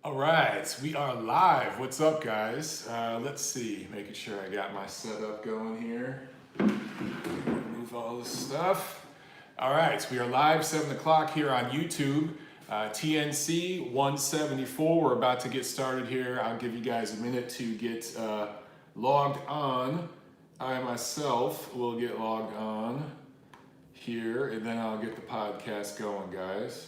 All right, we are live. What's up, guys? Let's see, making sure I got my setup going here. Remove all this stuff. All right, we are live, 7 o'clock here on YouTube. TNC 174. We're about to get started here. I'll give you guys a minute to get logged on. I myself will get logged on here, and then I'll get the podcast going, guys.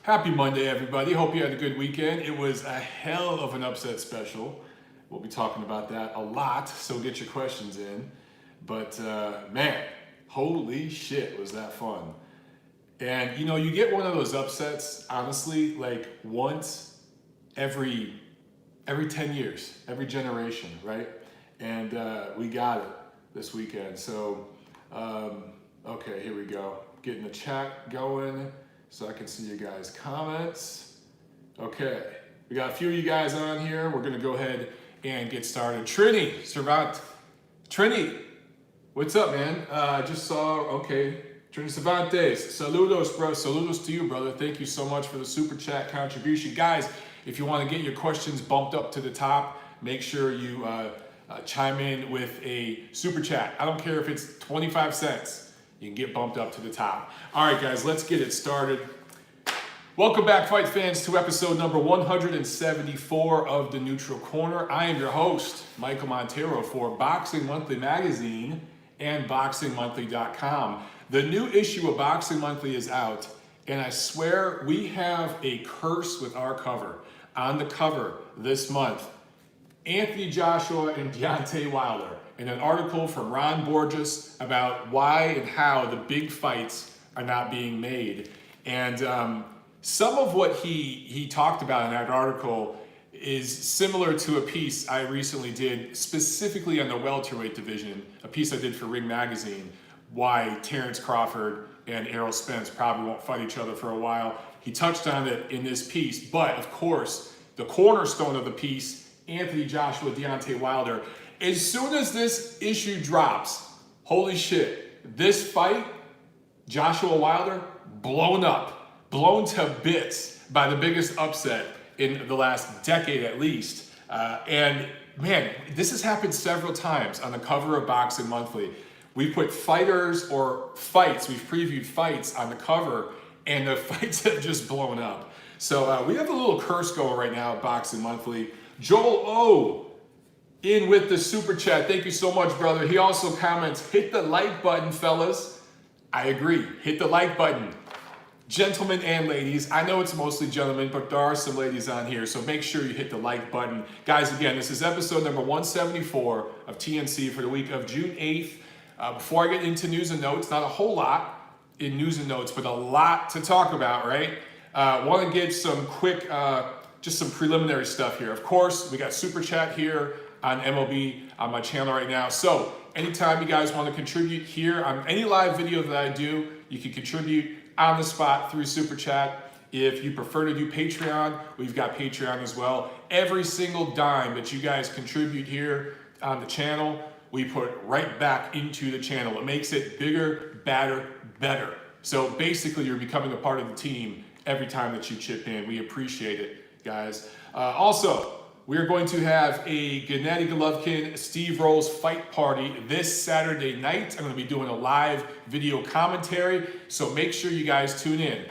Happy Monday, everybody. Hope you had a good weekend. It was a hell of an upset special. We'll be talking about that a lot, so get your questions in. But man, holy shit, was that fun. And you know, you get one of those upsets, honestly, like once every 10 years, every generation, right? And we got it this weekend. So, okay, here we go. Getting the chat going so I can see you guys' comments. Okay, we got a few of you guys on here. We're gonna go ahead and get started. Trini, Servant, Trini, what's up, man? Just saw, okay, Trini Cervantes, saludos, bro. Saludos to you, brother. Thank you so much for the super chat contribution. Guys, if you want to get your questions bumped up to the top, make sure you chime in with a super chat. I don't care if it's 25 cents. You can get bumped up to the top. All right, guys, let's get it started. Welcome back, fight fans, to episode number 174 of The Neutral Corner. I am your host, Michael Montero, for Boxing Monthly Magazine and BoxingMonthly.com. The new issue of Boxing Monthly is out, and I swear we have a curse with our cover. On the cover this month, Anthony Joshua and Deontay Wilder, in an article from Ron Borges about why and how the big fights are not being made. And some of what he talked about in that article is similar to a piece I recently did specifically on the welterweight division, a piece I did for Ring Magazine, why Terrence Crawford and Errol Spence probably won't fight each other for a while. He touched on it in this piece, but of course, the cornerstone of the piece, Anthony Joshua, Deontay Wilder. As soon as this issue drops, holy shit, this fight, Joshua Wilder, blown up, blown to bits by the biggest upset in the last decade at least. And man, this has happened several times on the cover of Boxing Monthly. We put fighters or fights, we've previewed fights on the cover, and the fights have just blown up. So we have a little curse going right now at Boxing Monthly. Joel O in with the super chat. Thank you so much, brother. He also comments, hit the like button, fellas. I agree, hit the like button. Gentlemen and ladies, I know it's mostly gentlemen, but there are some ladies on here, so make sure you hit the like button. Guys, again, this is episode number 174 of TNC for the week of June 8th. Before I get into news and notes, not a whole lot in news and notes, but a lot to talk about, right? Want to get some quick, just some preliminary stuff here. Of course, we got super chat here on MLB on my channel right now. So anytime you guys want to contribute here on any live video that I do, you can contribute on the spot through super chat. If you prefer to do Patreon, we've got Patreon as well. Every single dime that you guys contribute here on the channel, we put right back into the channel. It makes it bigger, badder, better. So basically you're becoming a part of the team every time that you chip in. We appreciate it, guys. Also, we're going to have a Gennady Golovkin, Steve Rolls fight party this Saturday night. I'm going to be doing a live video commentary, so make sure you guys tune in.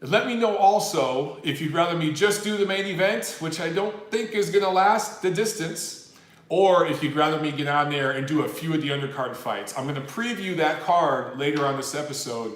Let me know also if you'd rather me just do the main event, which I don't think is going to last the distance, or if you'd rather me get on there and do a few of the undercard fights. I'm going to preview that card later on this episode.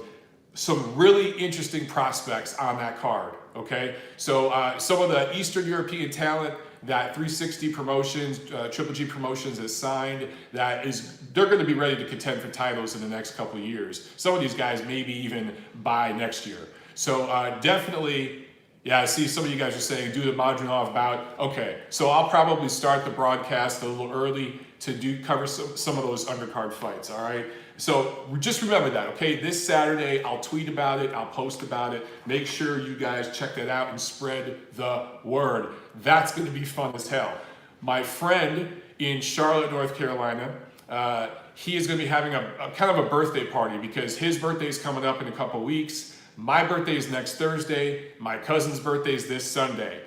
Some really interesting prospects on that card, okay? So some of the Eastern European talent that 360 Promotions, Triple G Promotions has signed, they're gonna be ready to contend for titles in the next couple of years. Some of these guys maybe even by next year. So definitely, yeah, I see some of you guys are saying do the Madronov bout. Okay, so I'll probably start the broadcast a little early to cover some of those undercard fights, all right? So just remember that, okay? This Saturday, I'll tweet about it, I'll post about it. Make sure you guys check that out and spread the word. That's gonna be fun as hell. My friend in Charlotte, North Carolina, he is gonna be having a kind of a birthday party because his birthday is coming up in a couple weeks. My birthday is next Thursday. My cousin's birthday is this Sunday.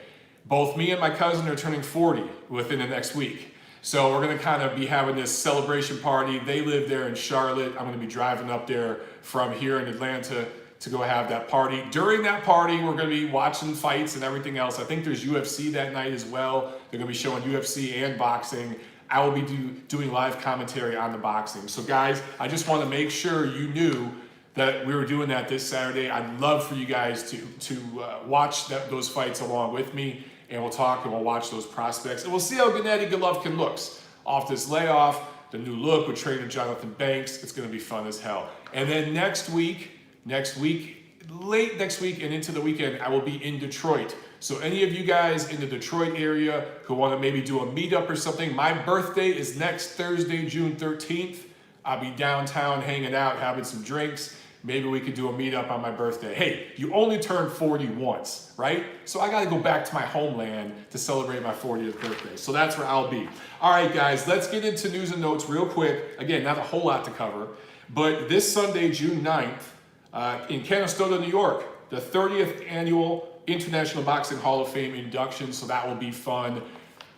Both me and my cousin are turning 40 within the next week. So we're gonna kind of be having this celebration party. They live there in Charlotte. I'm gonna be driving up there from here in Atlanta to go have that party. During that party, we're gonna be watching fights and everything else. I think there's UFC that night as well. They're gonna be showing UFC and boxing. I will be doing live commentary on the boxing. So guys, I just wanna make sure you knew that we were doing that this Saturday. I'd love for you guys to watch those fights along with me, and we'll talk and we'll watch those prospects. And we'll see how Gennady Golovkin looks off this layoff, the new look with trainer Jonathan Banks. It's gonna be fun as hell. And then next week, late next week and into the weekend, I will be in Detroit. So any of you guys in the Detroit area who wanna maybe do a meetup or something, my birthday is next Thursday, June 13th. I'll be downtown hanging out, having some drinks. Maybe we could do a meetup on my birthday. Hey, you only turn 40 once, right? So I gotta go back to my homeland to celebrate my 40th birthday. So that's where I'll be. All right, guys, let's get into news and notes real quick. Again, not a whole lot to cover, but this Sunday, June 9th, in Canastota, New York, the 30th annual International Boxing Hall of Fame induction, so that will be fun.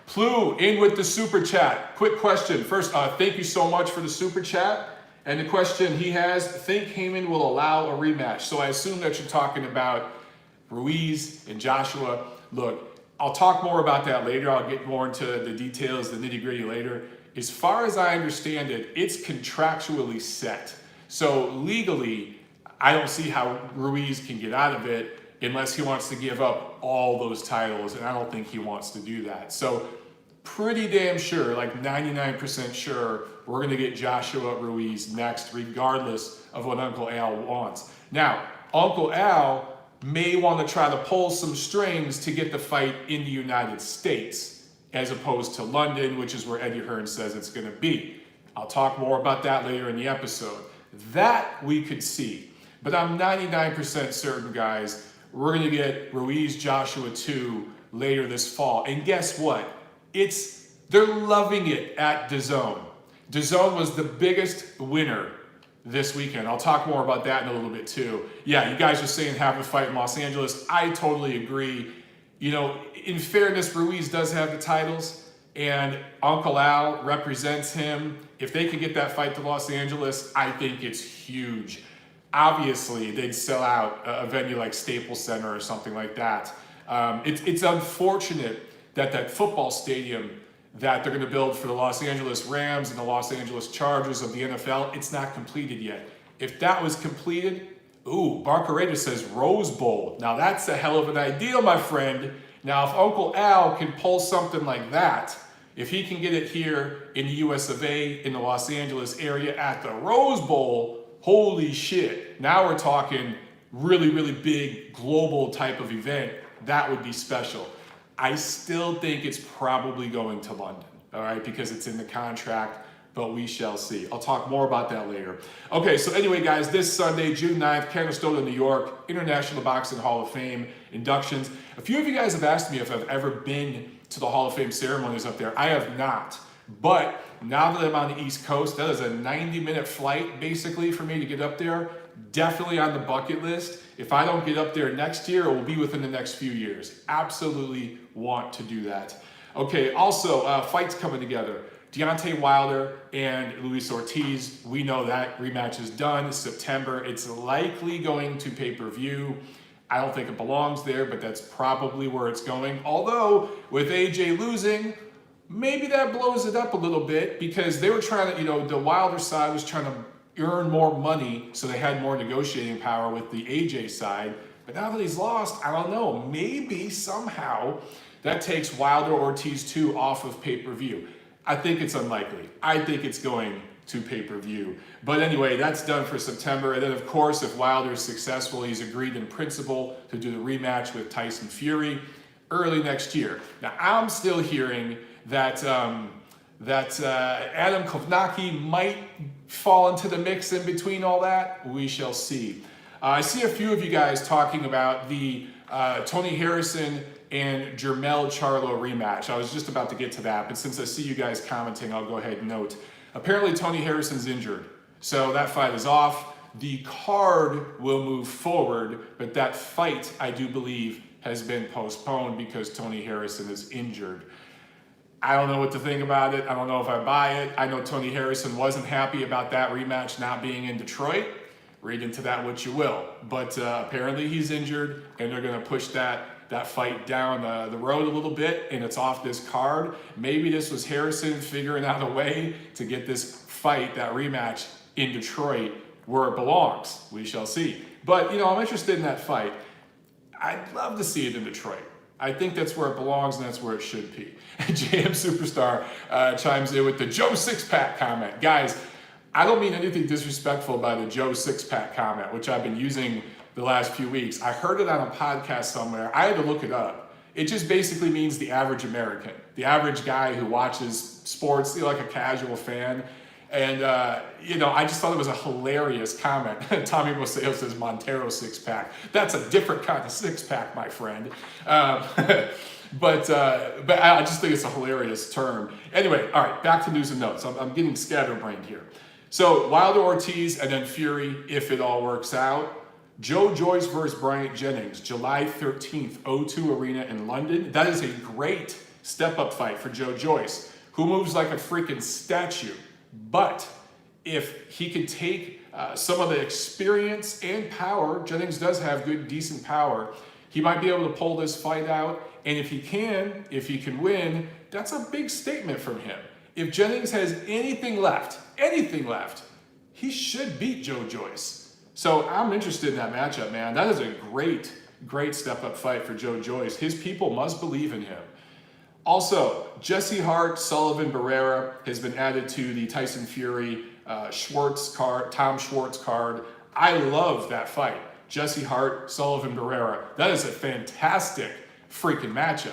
Plu, in with the super chat. Quick question. First, thank you so much for the super chat. And the question he has, think Heyman will allow a rematch? So I assume that you're talking about Ruiz and Joshua. Look, I'll talk more about that later. I'll get more into the details, the nitty-gritty later. As far as I understand it, it's contractually set. So legally, I don't see how Ruiz can get out of it unless he wants to give up all those titles, and I don't think he wants to do that. So pretty damn sure, like 99% sure, we're gonna get Joshua Ruiz next, regardless of what Uncle Al wants. Now, Uncle Al may want to try to pull some strings to get the fight in the United States, as opposed to London, which is where Eddie Hearn says it's gonna be. I'll talk more about that later in the episode. That we could see, but I'm 99% certain, guys, we're gonna get Ruiz Joshua 2 later this fall. And guess what? They're loving it at DAZN. DAZN was the biggest winner this weekend. I'll talk more about that in a little bit too. Yeah, you guys are saying have a fight in Los Angeles. I totally agree. You know, in fairness, Ruiz does have the titles and Uncle Al represents him. If they can get that fight to Los Angeles, I think it's huge. Obviously, they'd sell out a venue like Staples Center or something like that. It's unfortunate that football stadium that they're going to build for the Los Angeles Rams and the Los Angeles Chargers of the NFL, it's not completed yet. If that was completed, Barcareta says Rose Bowl. Now that's a hell of an idea, my friend. Now if Uncle Al can pull something like that, if he can get it here in the US of A, in the Los Angeles area at the Rose Bowl, holy shit. Now we're talking really, really big global type of event. That would be special. I still think it's probably going to London, all right, because it's in the contract, but we shall see. I'll talk more about that later. Okay, so anyway, guys, this Sunday, June 9th, Canastota, New York, International Boxing Hall of Fame inductions. A few of you guys have asked me if I've ever been to the Hall of Fame ceremonies up there. I have not, but now that I'm on the East Coast, that is a 90-minute flight, basically, for me to get up there. Definitely on the bucket list. If I don't get up there next year, it will be within the next few years. Absolutely want to do that. Okay, also, fights coming together. Deontay Wilder and Luis Ortiz. We know that rematch is done. September. It's likely going to pay-per-view. I don't think it belongs there, but that's probably where it's going. Although, with AJ losing, maybe that blows it up a little bit because they were trying to, the Wilder side was trying to earn more money, so they had more negotiating power with the AJ side. But now that he's lost, I don't know, maybe somehow that takes Wilder Ortiz 2 off of pay-per-view. I think it's unlikely. I think it's going to pay-per-view. But anyway, that's done for September. And then of course, if Wilder is successful, he's agreed in principle to do the rematch with Tyson Fury early next year. Now, I'm still hearing that Adam Kovnacki might fall into the mix in between all that. We shall see. I see a few of you guys talking about the Tony Harrison and Jermell Charlo rematch. I was just about to get to that, but since I see you guys commenting, I'll go ahead and note. Apparently Tony Harrison's injured, so that fight is off. The card will move forward, but that fight, I do believe, has been postponed because Tony Harrison is injured. I don't know what to think about it. I don't know if I buy it. I know Tony Harrison wasn't happy about that rematch not being in Detroit. Read into that what you will. But apparently he's injured, and they're going to push that fight down the road a little bit, and it's off this card. Maybe this was Harrison figuring out a way to get this fight, that rematch, in Detroit where it belongs. We shall see. But, I'm interested in that fight. I'd love to see it in Detroit. I think that's where it belongs, and that's where it should be. JM Superstar chimes in with the Joe Six-Pack comment. Guys, I don't mean anything disrespectful by the Joe Six-Pack comment, which I've been using the last few weeks. I heard it on a podcast somewhere. I had to look it up. It just basically means the average American, the average guy who watches sports, like a casual fan. And, I just thought it was a hilarious comment. Tommy Moseo says Montero six-pack. That's a different kind of six-pack, my friend. But I just think it's a hilarious term. Anyway, all right, back to news and notes. I'm getting scatterbrained here. So Wilder, Ortiz, and then Fury, if it all works out. Joe Joyce versus Bryant Jennings, July 13th, O2 Arena in London. That is a great step-up fight for Joe Joyce, who moves like a freaking statue. But if he could take some of the experience and power, Jennings does have good, decent power, he might be able to pull this fight out. And if he can win, that's a big statement from him. If Jennings has anything left, he should beat Joe Joyce. So I'm interested in that matchup, man. That is a great, great step-up fight for Joe Joyce. His people must believe in him. Also, Jesse Hart, Sullivan Barrera has been added to the Tyson Fury Tom Schwartz card. I love that fight. Jesse Hart, Sullivan Barrera. That is a fantastic freaking matchup.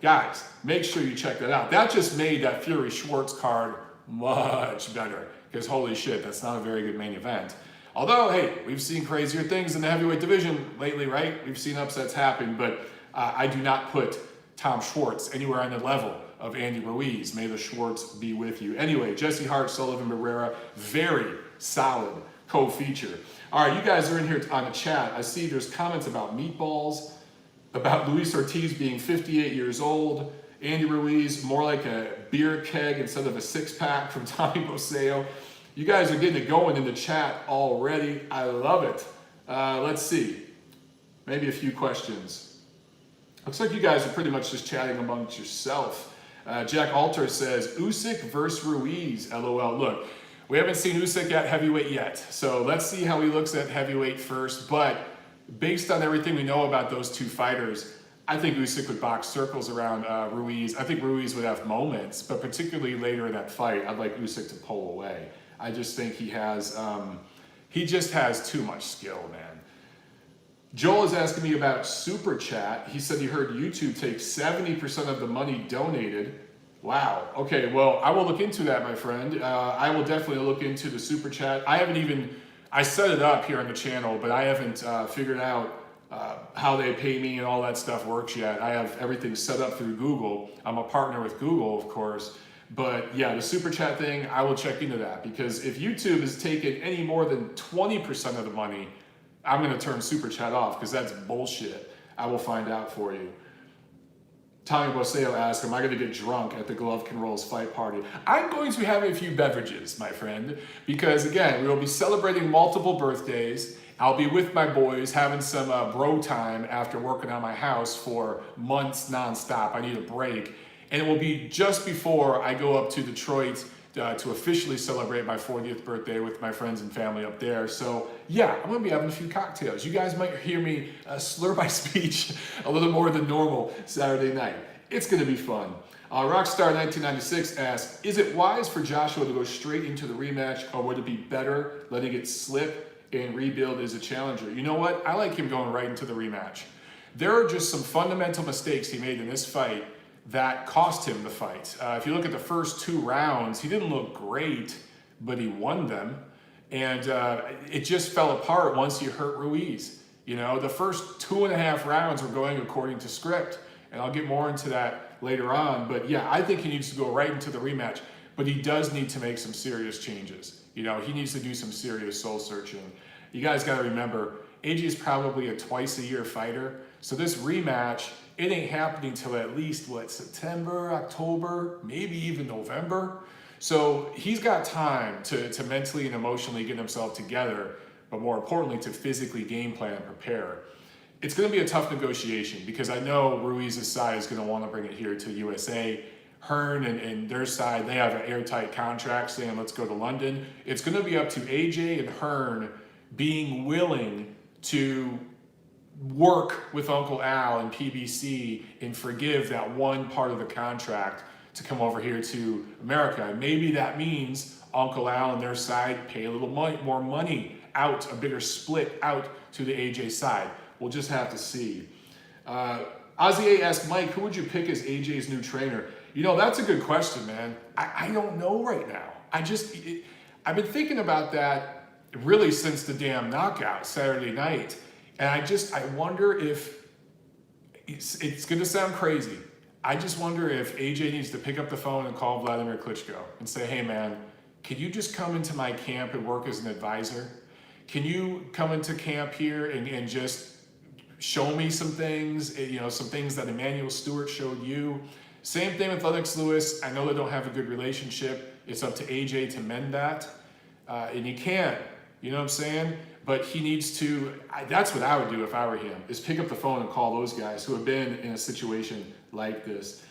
Guys, make sure you check that out. That just made that Fury Schwartz card much better, because holy shit, that's not a very good main event. Although, hey, we've seen crazier things in the heavyweight division lately, right? We've seen upsets happen, but I do not put Tom Schwartz anywhere on the level of Andy Ruiz. May the Schwartz be with you. Anyway, Jesse Hart, Sullivan Barrera, very solid co-feature. All right, you guys are in here on the chat. I see there's comments about meatballs, about Luis Ortiz being 58 years old, Andy Ruiz, more like a beer keg instead of a six-pack from Tommy Moseo. You guys are getting it going in the chat already. I love it. Let's see. Maybe a few questions. Looks like you guys are pretty much just chatting amongst yourself. Jack Alter says, Usyk versus Ruiz, LOL. Look, we haven't seen Usyk at heavyweight yet, so let's see how he looks at heavyweight first. But based on everything we know about those two fighters, I think Usyk would box circles around Ruiz. I think Ruiz would have moments, but particularly later in that fight, I'd like Usyk to pull away. I just think he just has too much skill, man. Joel is asking me about Super Chat. He said he heard YouTube take 70% of the money donated. Wow. Okay, well, I will look into that, my friend. I will definitely look into the Super Chat. I set it up here on the channel, but I haven't figured out how they pay me and all that stuff works yet. I have everything set up through Google. I'm a partner with Google, of course. But yeah, the Super Chat thing, I will check into that, because if YouTube has taken any more than 20% of the money, I'm going to turn Super Chat off, because that's bullshit. I will find out for you. Tommy Moseo asks, am I going to get drunk at the Golovkin-Rolls fight party? I'm going to have a few beverages, my friend, because again, we will be celebrating multiple birthdays. I'll be with my boys having some bro time after working on my house for months nonstop. I need a break. And it will be just before I go up to Detroit to officially celebrate my 40th birthday with my friends and family up there. So yeah, I'm gonna be having a few cocktails. You guys might hear me slur my speech a little more than normal Saturday night. It's gonna be fun. Rockstar1996 asks, is it wise for Joshua to go straight into the rematch, or would it be better letting it slip and rebuild as a challenger? You know what? I like him going right into the rematch. There are just some fundamental mistakes he made in this fight that cost him the fight. If you look at the first 2 rounds, he didn't look great, but he won them. And it just fell apart once he hurt Ruiz. You know, the first 2.5 rounds were going according to script. And I'll get more into that later on. But yeah, I think he needs to go right into the rematch. But he does need to make some serious changes. You know, he needs to do some serious soul searching. you guys got to remember, AJ is probably a twice-a-year fighter. So this rematch, it ain't happening till at least, what, September, October, maybe even November. So he's got time to mentally and emotionally get himself together, but more importantly, to physically game plan and prepare. It's going to be a tough negotiation because I know Ruiz's side is going to want to bring it here to USA. Hearn and their side, they have an airtight contract saying, let's go to London. It's going to be up to AJ and Hearn being willing to work with Uncle Al and PBC and forgive that one part of the contract to come over here to America. And maybe that means Uncle Al and their side pay a little more money out, a bigger split out to the AJ side. We'll just have to see. Ozzy A asked, Mike, who would you pick as AJ's new trainer? You know, that's a good question, man. I don't know right now. I've been thinking about that really since the damn knockout Saturday night. And I wonder if, it's going to sound crazy. I just wonder if AJ needs to pick up the phone and call Vladimir Klitschko and say, hey man, can you just come into my camp and work as an advisor? Can you come into camp here and just show me some things, you know, some things that Emmanuel Stewart showed you? Same thing with Lennox Lewis. I know they don't have a good relationship. It's up to AJ to mend that. And he can, you know what I'm saying? But he needs to, that's what I would do if I were him, is pick up the phone and call those guys who have been in a situation like this.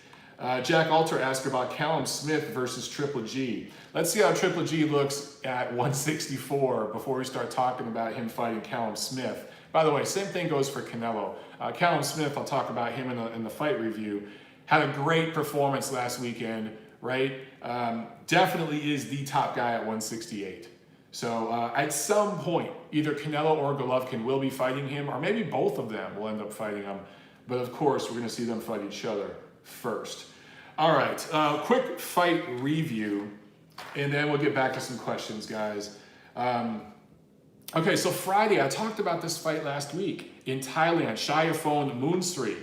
Jack Alter asked about Callum Smith versus Triple G. Let's see how Triple G looks at 164 before we start talking about him fighting Callum Smith. By the way, same thing goes for Canelo. Callum Smith, I'll talk about him in the fight review, had a great performance last weekend, right? Definitely is the top guy at 168. So at some point, either Canelo or Golovkin will be fighting him, or maybe both of them will end up fighting him. But of course, we're going to see them fight each other first. All right, quick fight review, and then we'll get back to some questions, guys. Okay, so Friday, I talked about this fight last week in Thailand, Shayaphone Moonsri,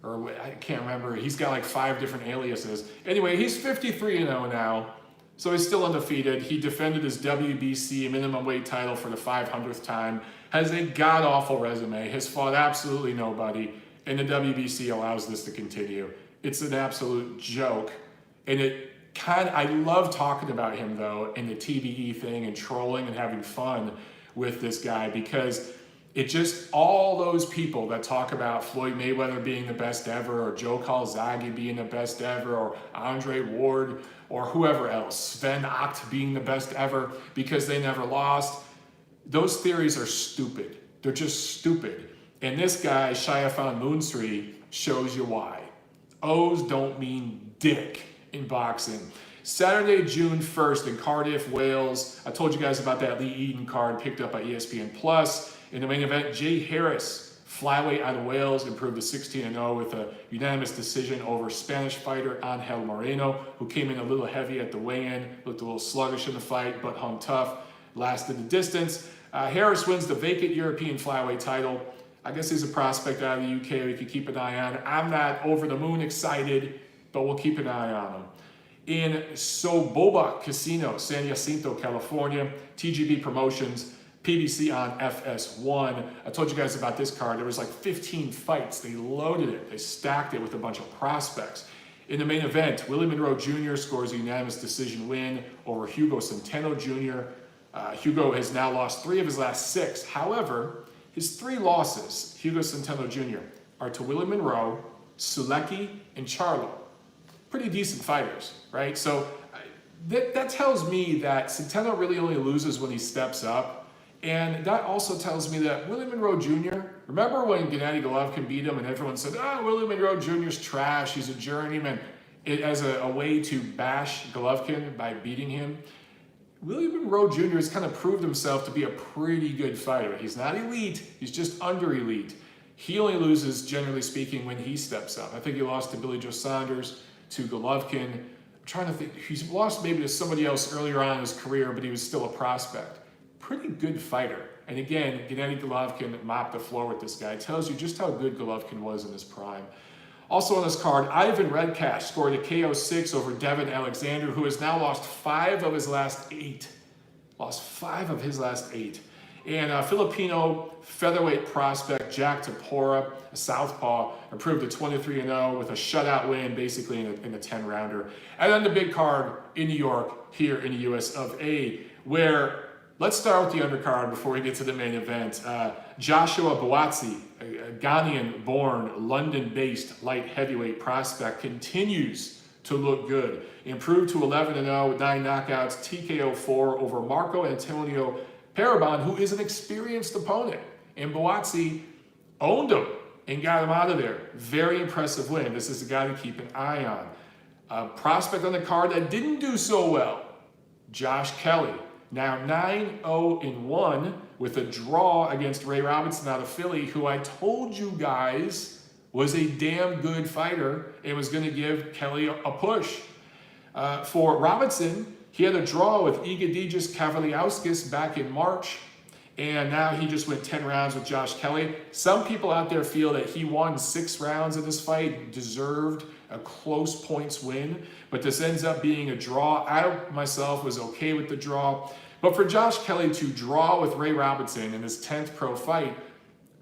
or I can't remember. He's got like 5 different aliases. Anyway, he's 53-0 now. So he's still undefeated. He defended his WBC minimum weight title for the 500th time. Has a god-awful resume. Has fought absolutely nobody. And the WBC allows this to continue. It's an absolute joke. And I love talking about him, though, and the TBE thing and trolling and having fun with this guy, because it just, all those people that talk about Floyd Mayweather being the best ever, or Joe Calzaghe being the best ever, or Andre Ward, or whoever else, Sven Ocht being the best ever because they never lost. Those theories are stupid. They're just stupid. And this guy, Shayaphone Moonsri, shows you why. O's don't mean dick in boxing. Saturday, June 1st in Cardiff, Wales. I told you guys about that Lee Eden card picked up by ESPN+. In the main event, Jay Harris, flyweight out of Wales, improved to 16-0 with a unanimous decision over Spanish fighter Angel Moreno, who came in a little heavy at the weigh-in, looked a little sluggish in the fight, but hung tough, lasted the distance. Harris wins the vacant European flyweight title. I guess he's a prospect out of the UK we could keep an eye on. I'm not over the moon excited, but we'll keep an eye on him. In Soboba Casino, San Jacinto, California, TGB Promotions, PBC on FS1. I told you guys about this card. There was like 15 fights. They loaded it. They stacked it with a bunch of prospects. In the main event, Willie Monroe Jr. scores a unanimous decision win over Hugo Centeno Jr. Hugo has now lost 3 of his last 6. However, his 3 losses, Hugo Centeno Jr., are to Willie Monroe, Sulecki, and Charlo. Pretty decent fighters, right? So that tells me that Centeno really only loses when he steps up. And that also tells me that Willie Monroe Jr., remember when Gennady Golovkin beat him and everyone said, Willie Monroe Jr.'s trash, he's a journeyman, as a way to bash Golovkin by beating him. Willie Monroe Jr. has kind of proved himself to be a pretty good fighter. He's not elite, he's just under elite. He only loses, generally speaking, when he steps up. I think he lost to Billy Joe Saunders, to Golovkin. I'm trying to think, he's lost maybe to somebody else earlier on in his career, but he was still a prospect. Pretty good fighter. And again, Gennady Golovkin mopped the floor with this guy. It tells you just how good Golovkin was in his prime. Also on this card, Ivan Redcash scored a KO6 over Devin Alexander, who has now lost 5 of his last 8. Lost 5 of his last 8. And Filipino featherweight prospect Jack Tapora, a southpaw, improved to 23-0 with a shutout win, basically in a 10-rounder. And then the big card in New York, here in the US of A, where, let's start with the undercard before we get to the main event. Joshua Buatsi, a Ghanaian-born, London-based light heavyweight prospect, continues to look good. Improved to 11-0 with 9 knockouts, TKO4 over Marco Antonio Parabon, who is an experienced opponent. And Buatsi owned him and got him out of there. Very impressive win. This is a guy to keep an eye on. A prospect on the card that didn't do so well, Josh Kelly. Now 9-0-1 with a draw against Ray Robinson out of Philly, who I told you guys was a damn good fighter and was going to give Kelly a push. For Robinson, he had a draw with Egidijus Kavaliauskas back in March, and now he just went 10 rounds with Josh Kelly. Some people out there feel that he won 6 rounds of this fight, deserved a close points win, but this ends up being a draw. I myself was okay with the draw, but for Josh Kelly to draw with Ray Robinson in his 10th pro fight,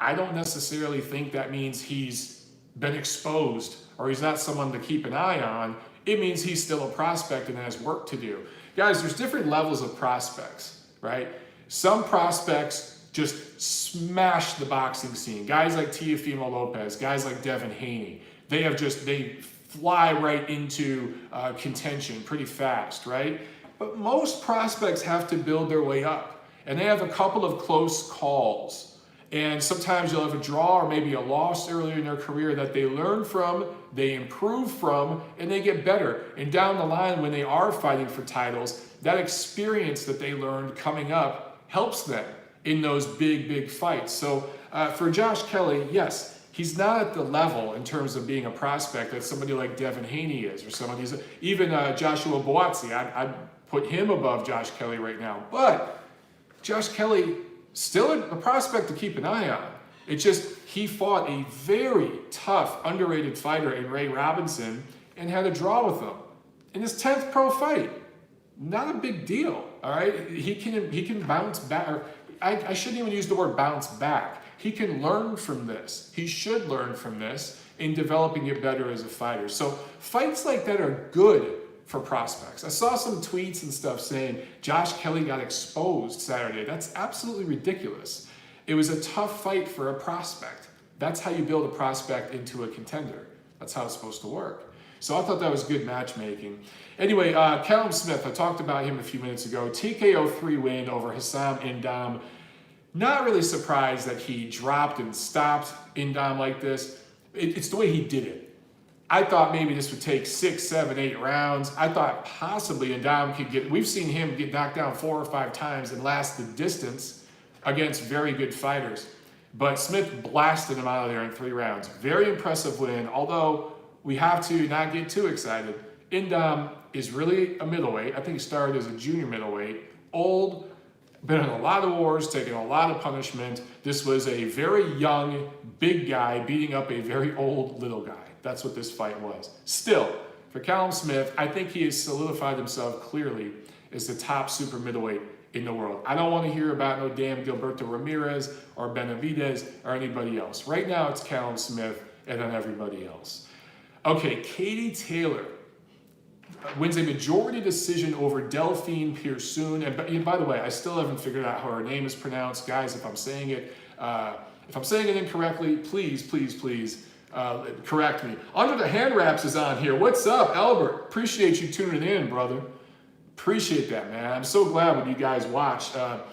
I don't necessarily think that means he's been exposed or he's not someone to keep an eye on. It means he's still a prospect and has work to do. Guys, there's different levels of prospects, right? Some prospects just smash the boxing scene. Guys like Teofimo Lopez, guys like Devin Haney, they fly right into contention pretty fast, right? But most prospects have to build their way up, and they have a couple of close calls. And sometimes you'll have a draw or maybe a loss earlier in their career that they learn from, they improve from, and they get better. And down the line, when they are fighting for titles, that experience that they learned coming up helps them in those big, big fights. So for Josh Kelly, yes, he's not at the level in terms of being a prospect that somebody like Devin Haney is, or somebody, even Joshua Buatsi. I'd put him above Josh Kelly right now. But Josh Kelly, still a prospect to keep an eye on. It's just he fought a very tough, underrated fighter in Ray Robinson and had a draw with him in his 10th pro fight. Not a big deal, all right? He can bounce back. Or I shouldn't even use the word bounce back. He can learn from this. He should learn from this in developing it better as a fighter. So fights like that are good for prospects. I saw some tweets and stuff saying Josh Kelly got exposed Saturday. That's absolutely ridiculous. It was a tough fight for a prospect. That's how you build a prospect into a contender. That's how it's supposed to work. So I thought that was good matchmaking. Anyway, Callum Smith, I talked about him a few minutes ago. TKO 3 win over Hassam Indam. Not really surprised that he dropped and stopped Indam like this. It's the way he did it. I thought maybe this would take 6, 7, 8 rounds. I thought possibly Indam could get, we've seen him get knocked down 4 or 5 times and last the distance against very good fighters. But Smith blasted him out of there in 3 rounds. Very impressive win, although we have to not get too excited. Indam is really a middleweight. I think he started as a junior middleweight. Old, been in a lot of wars, taken a lot of punishment. This was a very young, big guy beating up a very old, little guy. That's what this fight was. Still, for Callum Smith, I think he has solidified himself clearly as the top super middleweight in the world. I don't want to hear about no damn Gilberto Ramirez or Benavidez or anybody else. Right now, it's Callum Smith and then everybody else. Okay, Katie Taylor wins a majority decision over Delphine Pearsoon. And by the way, I still haven't figured out how her name is pronounced. Guys, if I'm saying it incorrectly, please correct me. Under the Hand Wraps is on here. What's up, Albert? Appreciate you tuning in, brother. Appreciate that, man. I'm so glad when you guys watch.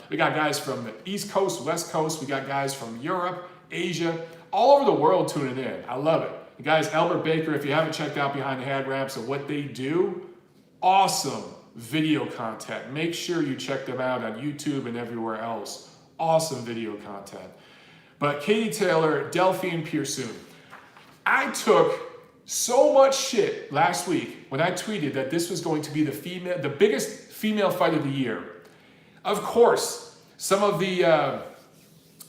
We got guys from the East Coast, West Coast. We got guys from Europe, Asia, all over the world tuning in. I love it. You guys, Albert Baker, if you haven't checked out Behind the Hand Wraps and what they do, awesome video content. Make sure you check them out on YouTube and everywhere else. Awesome video content. But Katie Taylor, Delphine Pearsoon. I took so much shit last week when I tweeted that this was going to be the biggest female fight of the year. Of course, some of the,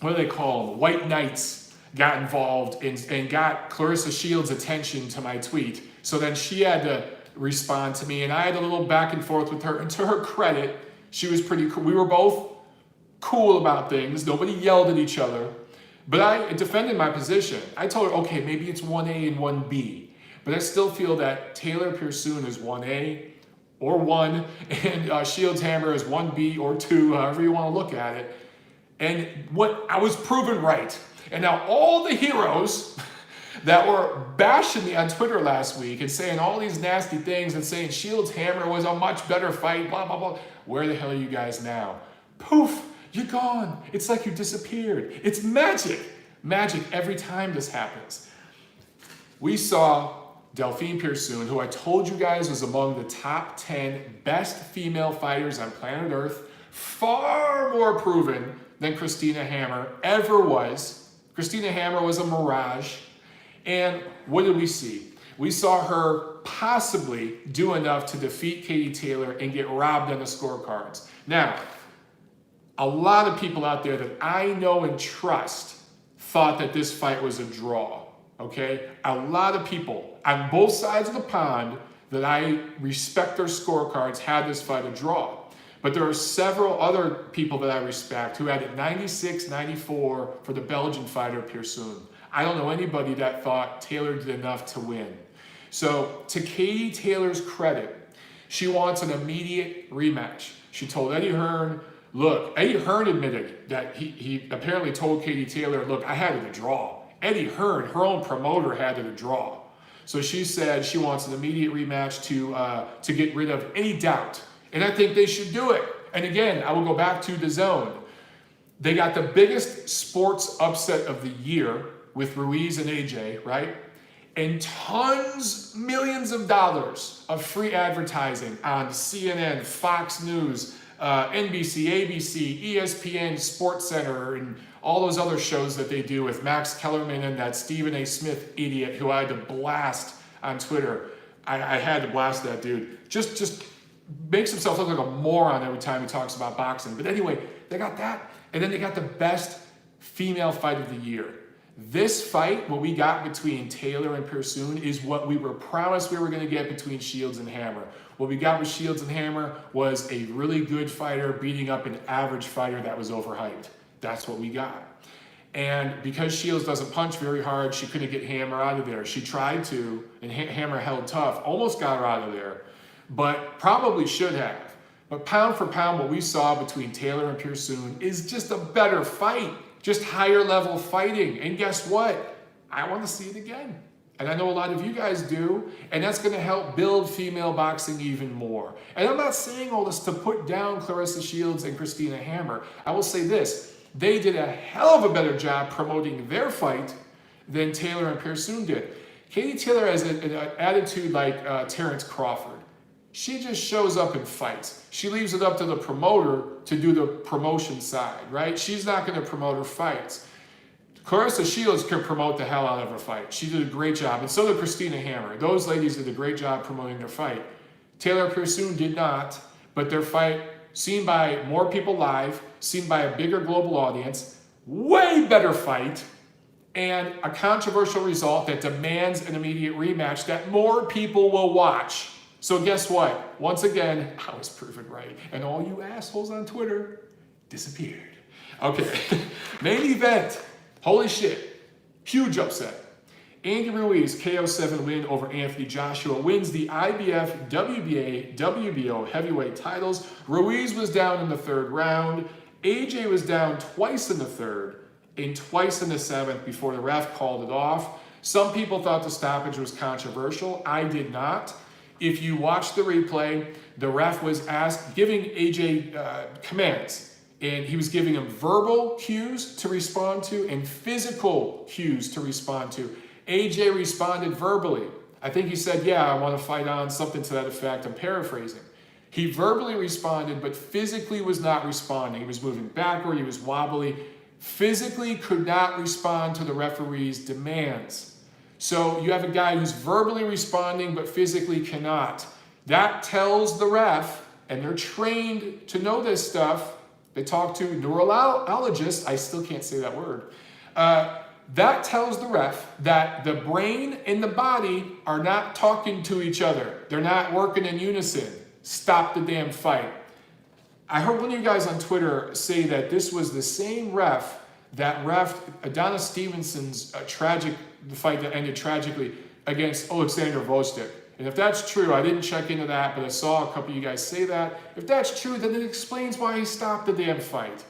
what do they call them, white knights got involved and got Clarissa Shields' attention to my tweet. So then she had to respond to me, and I had a little back and forth with her. And to her credit, she was pretty cool. We were both cool about things. Nobody yelled at each other. But I defended my position. I told her, okay, maybe it's 1A and 1B. But I still feel that Taylor Pearsoon is 1A or 1, and Shields Hammer is 1B or 2, however you want to look at it. And what I was proven right. And now all the heroes that were bashing me on Twitter last week and saying all these nasty things and saying Shields Hammer was a much better fight, blah, blah, blah. Where the hell are you guys now? Poof, you're gone. It's like you disappeared. It's magic. Magic every time this happens. We saw Delphine Pearsoon, who I told you guys was among the top 10 best female fighters on planet Earth, far more proven than Christina Hammer ever was. Christina Hammer was a mirage. And what did we see? We saw her possibly do enough to defeat Katie Taylor and get robbed on the scorecards. Now, a lot of people out there that I know and trust thought that this fight was a draw, okay? A lot of people on both sides of the pond that I respect their scorecards had this fight a draw. But there are several other people that I respect who had it 96-94 for the Belgian fighter Pearsoon. I don't know anybody that thought Taylor did enough to win. So to Katie Taylor's credit, she wants an immediate rematch. She told Eddie Hearn, look, Eddie Hearn admitted that he apparently told Katie Taylor, look, I had it a draw. Eddie Hearn, her own promoter, had it a draw. So she said she wants an immediate rematch to get rid of any doubt. And I think they should do it. And again, I will go back to DAZN. They got the biggest sports upset of the year with Ruiz and AJ, right? And tons, millions of dollars of free advertising on CNN, Fox News, NBC, ABC, ESPN, SportsCenter, and all those other shows that they do with Max Kellerman and that Stephen A. Smith idiot who I had to blast on Twitter. I had to blast that dude. Just makes himself look like a moron every time he talks about boxing. But anyway, they got that. And then they got the best female fight of the year. This fight, what we got between Taylor and Pearsoon, is what we were promised we were going to get between Shields and Hammer. What we got with Shields and Hammer was a really good fighter beating up an average fighter that was overhyped. That's what we got. And because Shields doesn't punch very hard, she couldn't get Hammer out of there. She tried to, and Hammer held tough, almost got her out of there, but probably should have. But pound for pound, what we saw between Taylor and Pearsoon is just a better fight, just higher level fighting. And guess what? I want to see it again. And I know a lot of you guys do, and that's going to help build female boxing even more. And I'm not saying all this to put down Claressa Shields and Christina Hammer. I will say this, they did a hell of a better job promoting their fight than Taylor and Pearsoon did. Katie Taylor has an attitude like Terrence Crawford. She just shows up and fights. She leaves it up to the promoter to do the promotion side, right? She's not going to promote her fights. Claressa Shields can promote the hell out of her fight. She did a great job, and so did Christina Hammer. Those ladies did a great job promoting their fight. Taylor Pearsoon did not, but their fight, seen by more people live, seen by a bigger global audience, way better fight, and a controversial result that demands an immediate rematch that more people will watch. So guess what? Once again, I was proven right. And all you assholes on Twitter disappeared. Okay, main event. Holy shit. Huge upset. Andy Ruiz, KO7 win over Anthony Joshua, wins the IBF, WBA, WBO heavyweight titles. Ruiz was down in the third round. AJ was down twice in the third and twice in the seventh before the ref called it off. Some people thought the stoppage was controversial. I did not. If you watch the replay, the ref was giving AJ commands, and he was giving him verbal cues to respond to and physical cues to respond to. AJ responded verbally. I think he said, yeah, I want to fight on, something to that effect. I'm paraphrasing. He verbally responded, but physically was not responding. He was moving backward, he was wobbly, physically could not respond to the referee's demands. So you have a guy who's verbally responding but physically cannot. That tells the ref, and they're trained to know this stuff. They talk to neurologists. I still can't say that word. That tells the ref that the brain and the body are not talking to each other. They're not working in unison. Stop the damn fight. I heard one of you guys on Twitter say that this was the same ref that ref Adonis Stevenson's tragic fight that ended tragically against Alexander Vostok. And if that's true, I didn't check into that, but I saw a couple of you guys say that. If that's true, then it explains why he stopped the damn fight.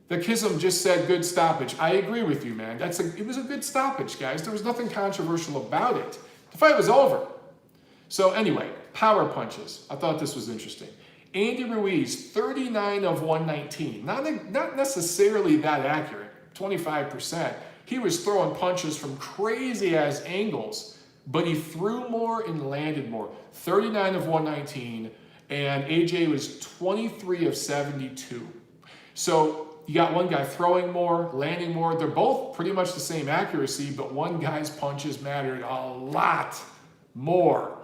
The Kism just said good stoppage. I agree with you, man. It was a good stoppage, guys. There was nothing controversial about it. The fight was over. So anyway, power punches. I thought this was interesting. Andy Ruiz, 39 of 119. Not necessarily that accurate, 25%. He was throwing punches from crazy-ass angles, but he threw more and landed more. 39 of 119, and AJ was 23 of 72. So you got one guy throwing more, landing more. They're both pretty much the same accuracy, but one guy's punches mattered a lot more.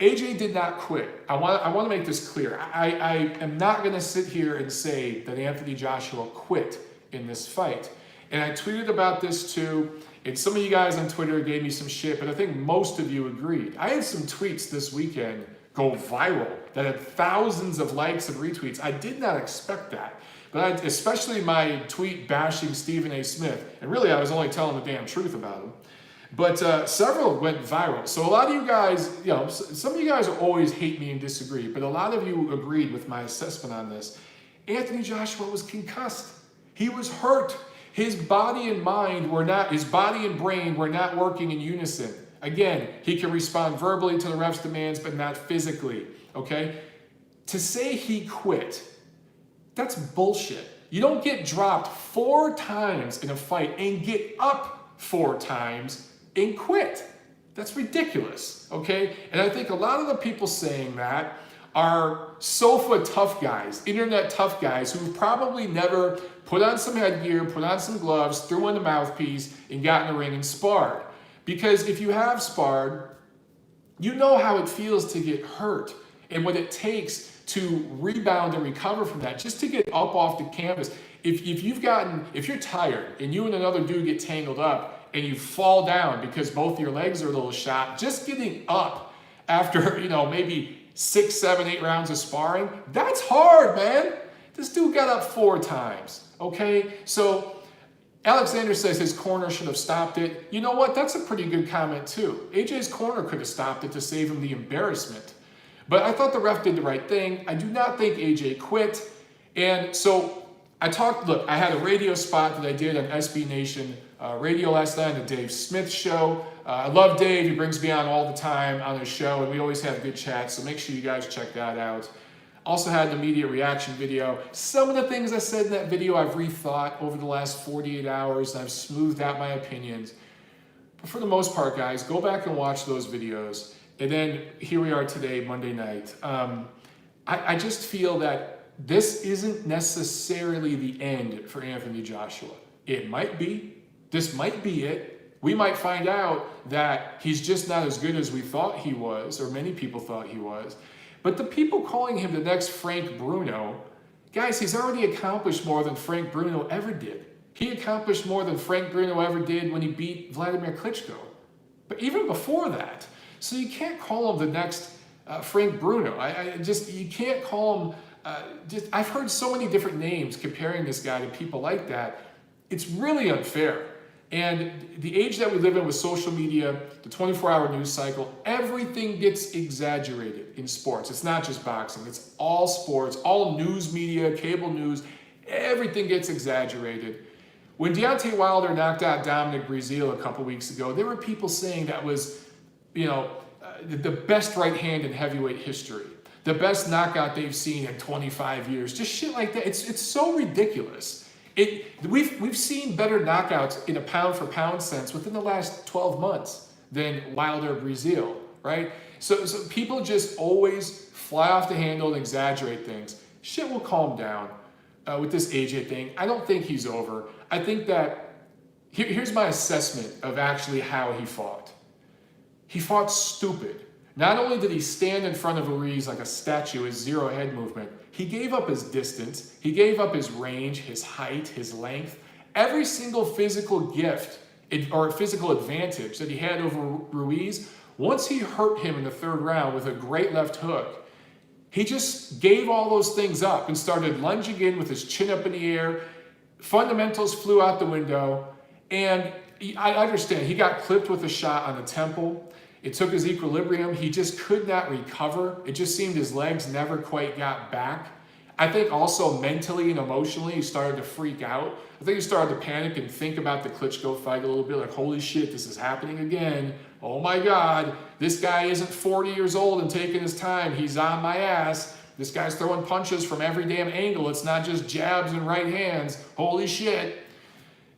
AJ did not quit. I want to make this clear. I am not going to sit here and say that Anthony Joshua quit in this fight. And I tweeted about this too, and some of you guys on Twitter gave me some shit, but I think most of you agreed. I had some tweets this weekend go viral that had thousands of likes and retweets. I did not expect that. But especially my tweet bashing Stephen A. Smith, and really I was only telling the damn truth about him. But several went viral. So a lot of you guys, some of you guys always hate me and disagree, but a lot of you agreed with my assessment on this. Anthony Joshua was concussed. He was hurt. His body and mind were not, his body and brain were not working in unison. Again, he can respond verbally to the ref's demands, but not physically, okay? To say he quit, that's bullshit. You don't get dropped 4 times in a fight and get up 4 times and quit. That's ridiculous, okay? And I think a lot of the people saying that are sofa tough guys, internet tough guys who've probably never put on some headgear, put on some gloves, threw in a mouthpiece, and got in the ring and sparred. Because if you have sparred, you know how it feels to get hurt and what it takes to rebound and recover from that, just to get up off the canvas. If you're tired and you and another dude get tangled up and you fall down because both your legs are a little shot, just getting up after, maybe 6, 7, 8 rounds of sparring, that's hard, man. This dude got up 4 times, okay? So Alexander says his corner should have stopped it. You know what? That's a pretty good comment too. AJ's corner could have stopped it to save him the embarrassment. But I thought the ref did the right thing. I do not think AJ quit. And so I had a radio spot that I did on SB Nation radio last night on the Dave Smith show. I love Dave. He brings me on all the time on his show, and we always have good chats, so make sure you guys check that out. Also had the media reaction video. Some of the things I said in that video I've rethought over the last 48 hours, and I've smoothed out my opinions. But for the most part, guys, go back and watch those videos. And then here we are today, Monday night. I just feel that this isn't necessarily the end for Anthony Joshua. It might be. This might be it. We might find out that he's just not as good as we thought he was, or many people thought he was. But the people calling him the next Frank Bruno, guys, he's already accomplished more than Frank Bruno ever did. He accomplished more than Frank Bruno ever did when he beat Vladimir Klitschko. But even before that. So you can't call him the next Frank Bruno. You can't call him, I've heard so many different names comparing this guy to people like that. It's really unfair. And the age that we live in with social media, the 24-hour news cycle, everything gets exaggerated in sports. It's not just boxing. It's all sports, all news media, cable news, everything gets exaggerated. When Deontay Wilder knocked out Dominic Breazeale a couple weeks ago, there were people saying that was the best right hand in heavyweight history, the best knockout they've seen in 25 years, just shit like that. It's so ridiculous. We've seen better knockouts in a pound for pound sense within the last 12 months than Wilder Breazeale, right? So people just always fly off the handle and exaggerate things. Shit will calm down with this AJ thing. I don't think he's over. I think that here's my assessment of actually how he fought. He fought stupid. Not only did he stand in front of Ortiz like a statue with 0 head movement, he gave up his distance, he gave up his range, his height, his length, every single physical gift or physical advantage that he had over Ruiz. Once he hurt him in the 3rd round with a great left hook, He just gave all those things up and started lunging in with his chin up in the air. Fundamentals flew out the window. And I understand, he got clipped with a shot on the temple. It took his equilibrium. He just could not recover. It just seemed his legs never quite got back. I think also mentally and emotionally, he started to freak out. I think he started to panic and think about the Klitschko fight a little bit, like, holy shit, this is happening again. Oh my God, this guy isn't 40 years old and taking his time. He's on my ass. This guy's throwing punches from every damn angle. It's not just jabs and right hands. Holy shit.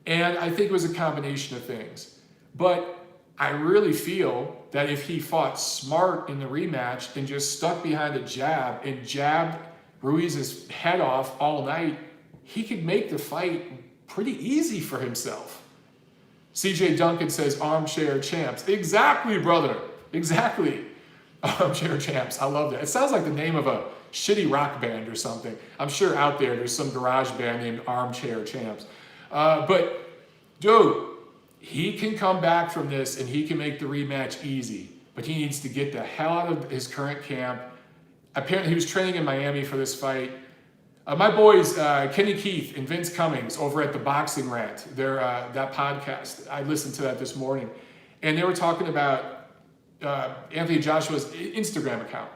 And I think it was a combination of things. But I really feel that if he fought smart in the rematch and just stuck behind a jab and jabbed Ruiz's head off all night, he could make the fight pretty easy for himself. CJ Duncan says, armchair champs. Exactly, brother. Exactly. Armchair champs. I love that. It sounds like the name of a shitty rock band or something. I'm sure out there's some garage band named Armchair Champs. But, dude, he can come back from this and he can make the rematch easy. But he needs to get the hell out of his current camp. Apparently, he was training in Miami for this fight. My boys, Kenny Keith and Vince Cummings over at the Boxing Rant, that podcast, I listened to that this morning. And they were talking about Anthony Joshua's Instagram account,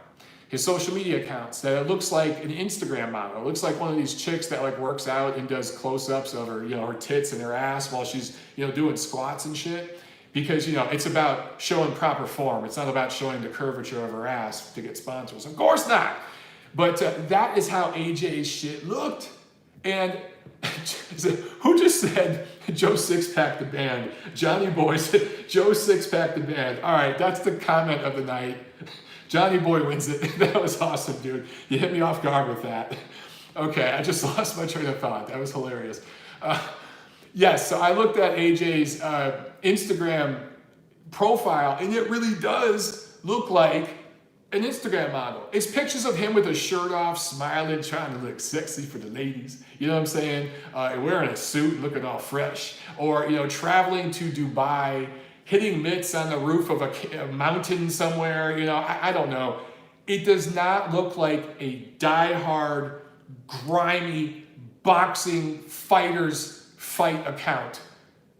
his social media accounts, that it looks like an Instagram model. It looks like one of these chicks that like works out and does close-ups of her, her tits and her ass while she's, doing squats and shit. Because, it's about showing proper form. It's not about showing the curvature of her ass to get sponsors. Of course not. But that is how AJ's shit looked. And who just said Joe Sixpack the band? Johnny Boy said Joe Sixpack the band. All right, that's the comment of the night. Johnny Boy wins it. That was awesome, dude. You hit me off guard with that. Okay, I just lost my train of thought. That was hilarious. Yes, so I looked at AJ's Instagram profile, and it really does look like an Instagram model. It's pictures of him with his shirt off, smiling, trying to look sexy for the ladies. You know what I'm saying? Wearing a suit, looking all fresh. Or, traveling to Dubai, hitting mitts on the roof of a mountain somewhere. I don't know. It does not look like a diehard, grimy, boxing fighters fight account.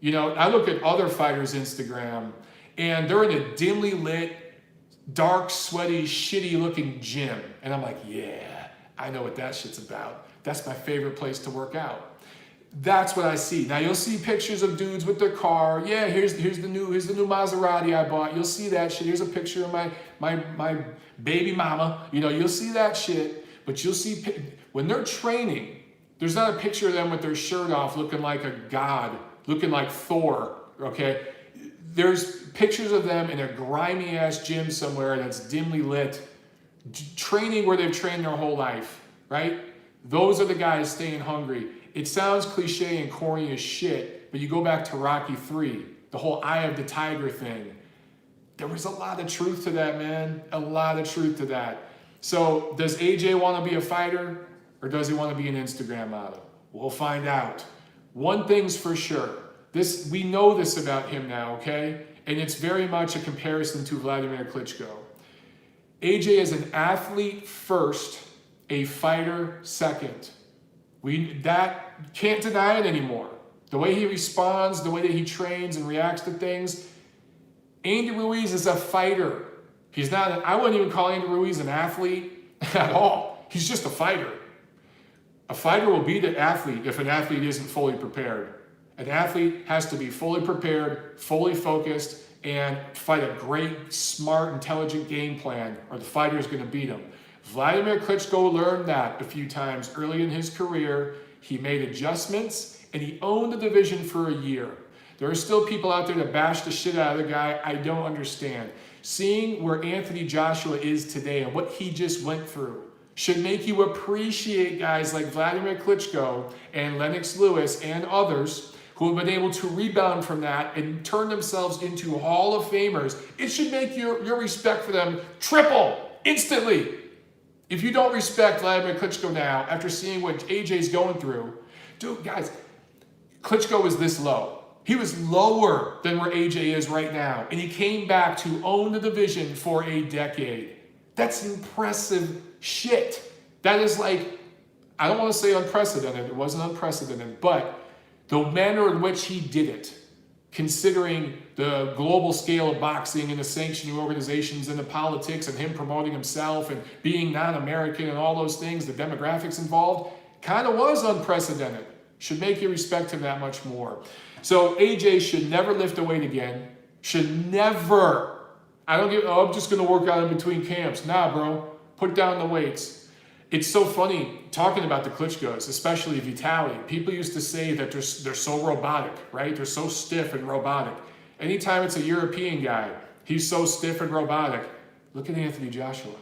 I look at other fighters' Instagram, and they're in a dimly lit, dark, sweaty, shitty looking gym. And I'm like, yeah, I know what that shit's about. That's my favorite place to work out. That's what I see. Now you'll see pictures of dudes with their car. Yeah, here's the new Maserati I bought. You'll see that shit. Here's a picture of my baby mama. You'll see that shit. But you'll see when they're training, there's not a picture of them with their shirt off looking like a god, looking like Thor, okay? There's pictures of them in a grimy ass gym somewhere that's dimly lit, training where they've trained their whole life, right? Those are the guys staying hungry. It sounds cliche and corny as shit, but you go back to Rocky III, the whole Eye of the Tiger thing. There was a lot of truth to that, man. A lot of truth to that. So does AJ want to be a fighter, or does he want to be an Instagram model? We'll find out. One thing's for sure. We know this about him now, okay? And it's very much a comparison to Vladimir Klitschko. AJ is an athlete first, a fighter second. Can't deny it anymore. The way he responds, the way that he trains and reacts to things. Andy Ruiz is a fighter. I wouldn't even call Andy Ruiz an athlete at all. He's just a fighter. A fighter will beat an athlete if an athlete isn't fully prepared. An athlete has to be fully prepared, fully focused, and fight a great, smart, intelligent game plan, or the fighter is going to beat him. Vladimir Klitschko learned that a few times early in his career. He made adjustments, and he owned the division for a year. There are still people out there that bash the shit out of the guy. I don't understand. Seeing where Anthony Joshua is today and what he just went through should make you appreciate guys like Vladimir Klitschko and Lennox Lewis and others who have been able to rebound from that and turn themselves into Hall of Famers. It should make your respect for them triple instantly. If you don't respect Vladimir Klitschko now, after seeing what AJ's going through, dude, guys, Klitschko was this low. He was lower than where AJ is right now, and he came back to own the division for a decade. That's impressive shit. That is like, I don't want to say unprecedented. It wasn't unprecedented, but the manner in which he did it, considering the global scale of boxing and the sanctioning organizations and the politics and him promoting himself and being non-American and all those things, the demographics involved, kind of was unprecedented. Should make you respect him that much more. So AJ should never lift a weight again. Should never. I'm just going to work out in between camps. Nah, bro. Put down the weights. It's so funny talking about the Klitschkos, especially Vitaly. People used to say that they're so robotic, right? They're so stiff and robotic. Anytime it's a European guy, he's so stiff and robotic. Look at Anthony Joshua.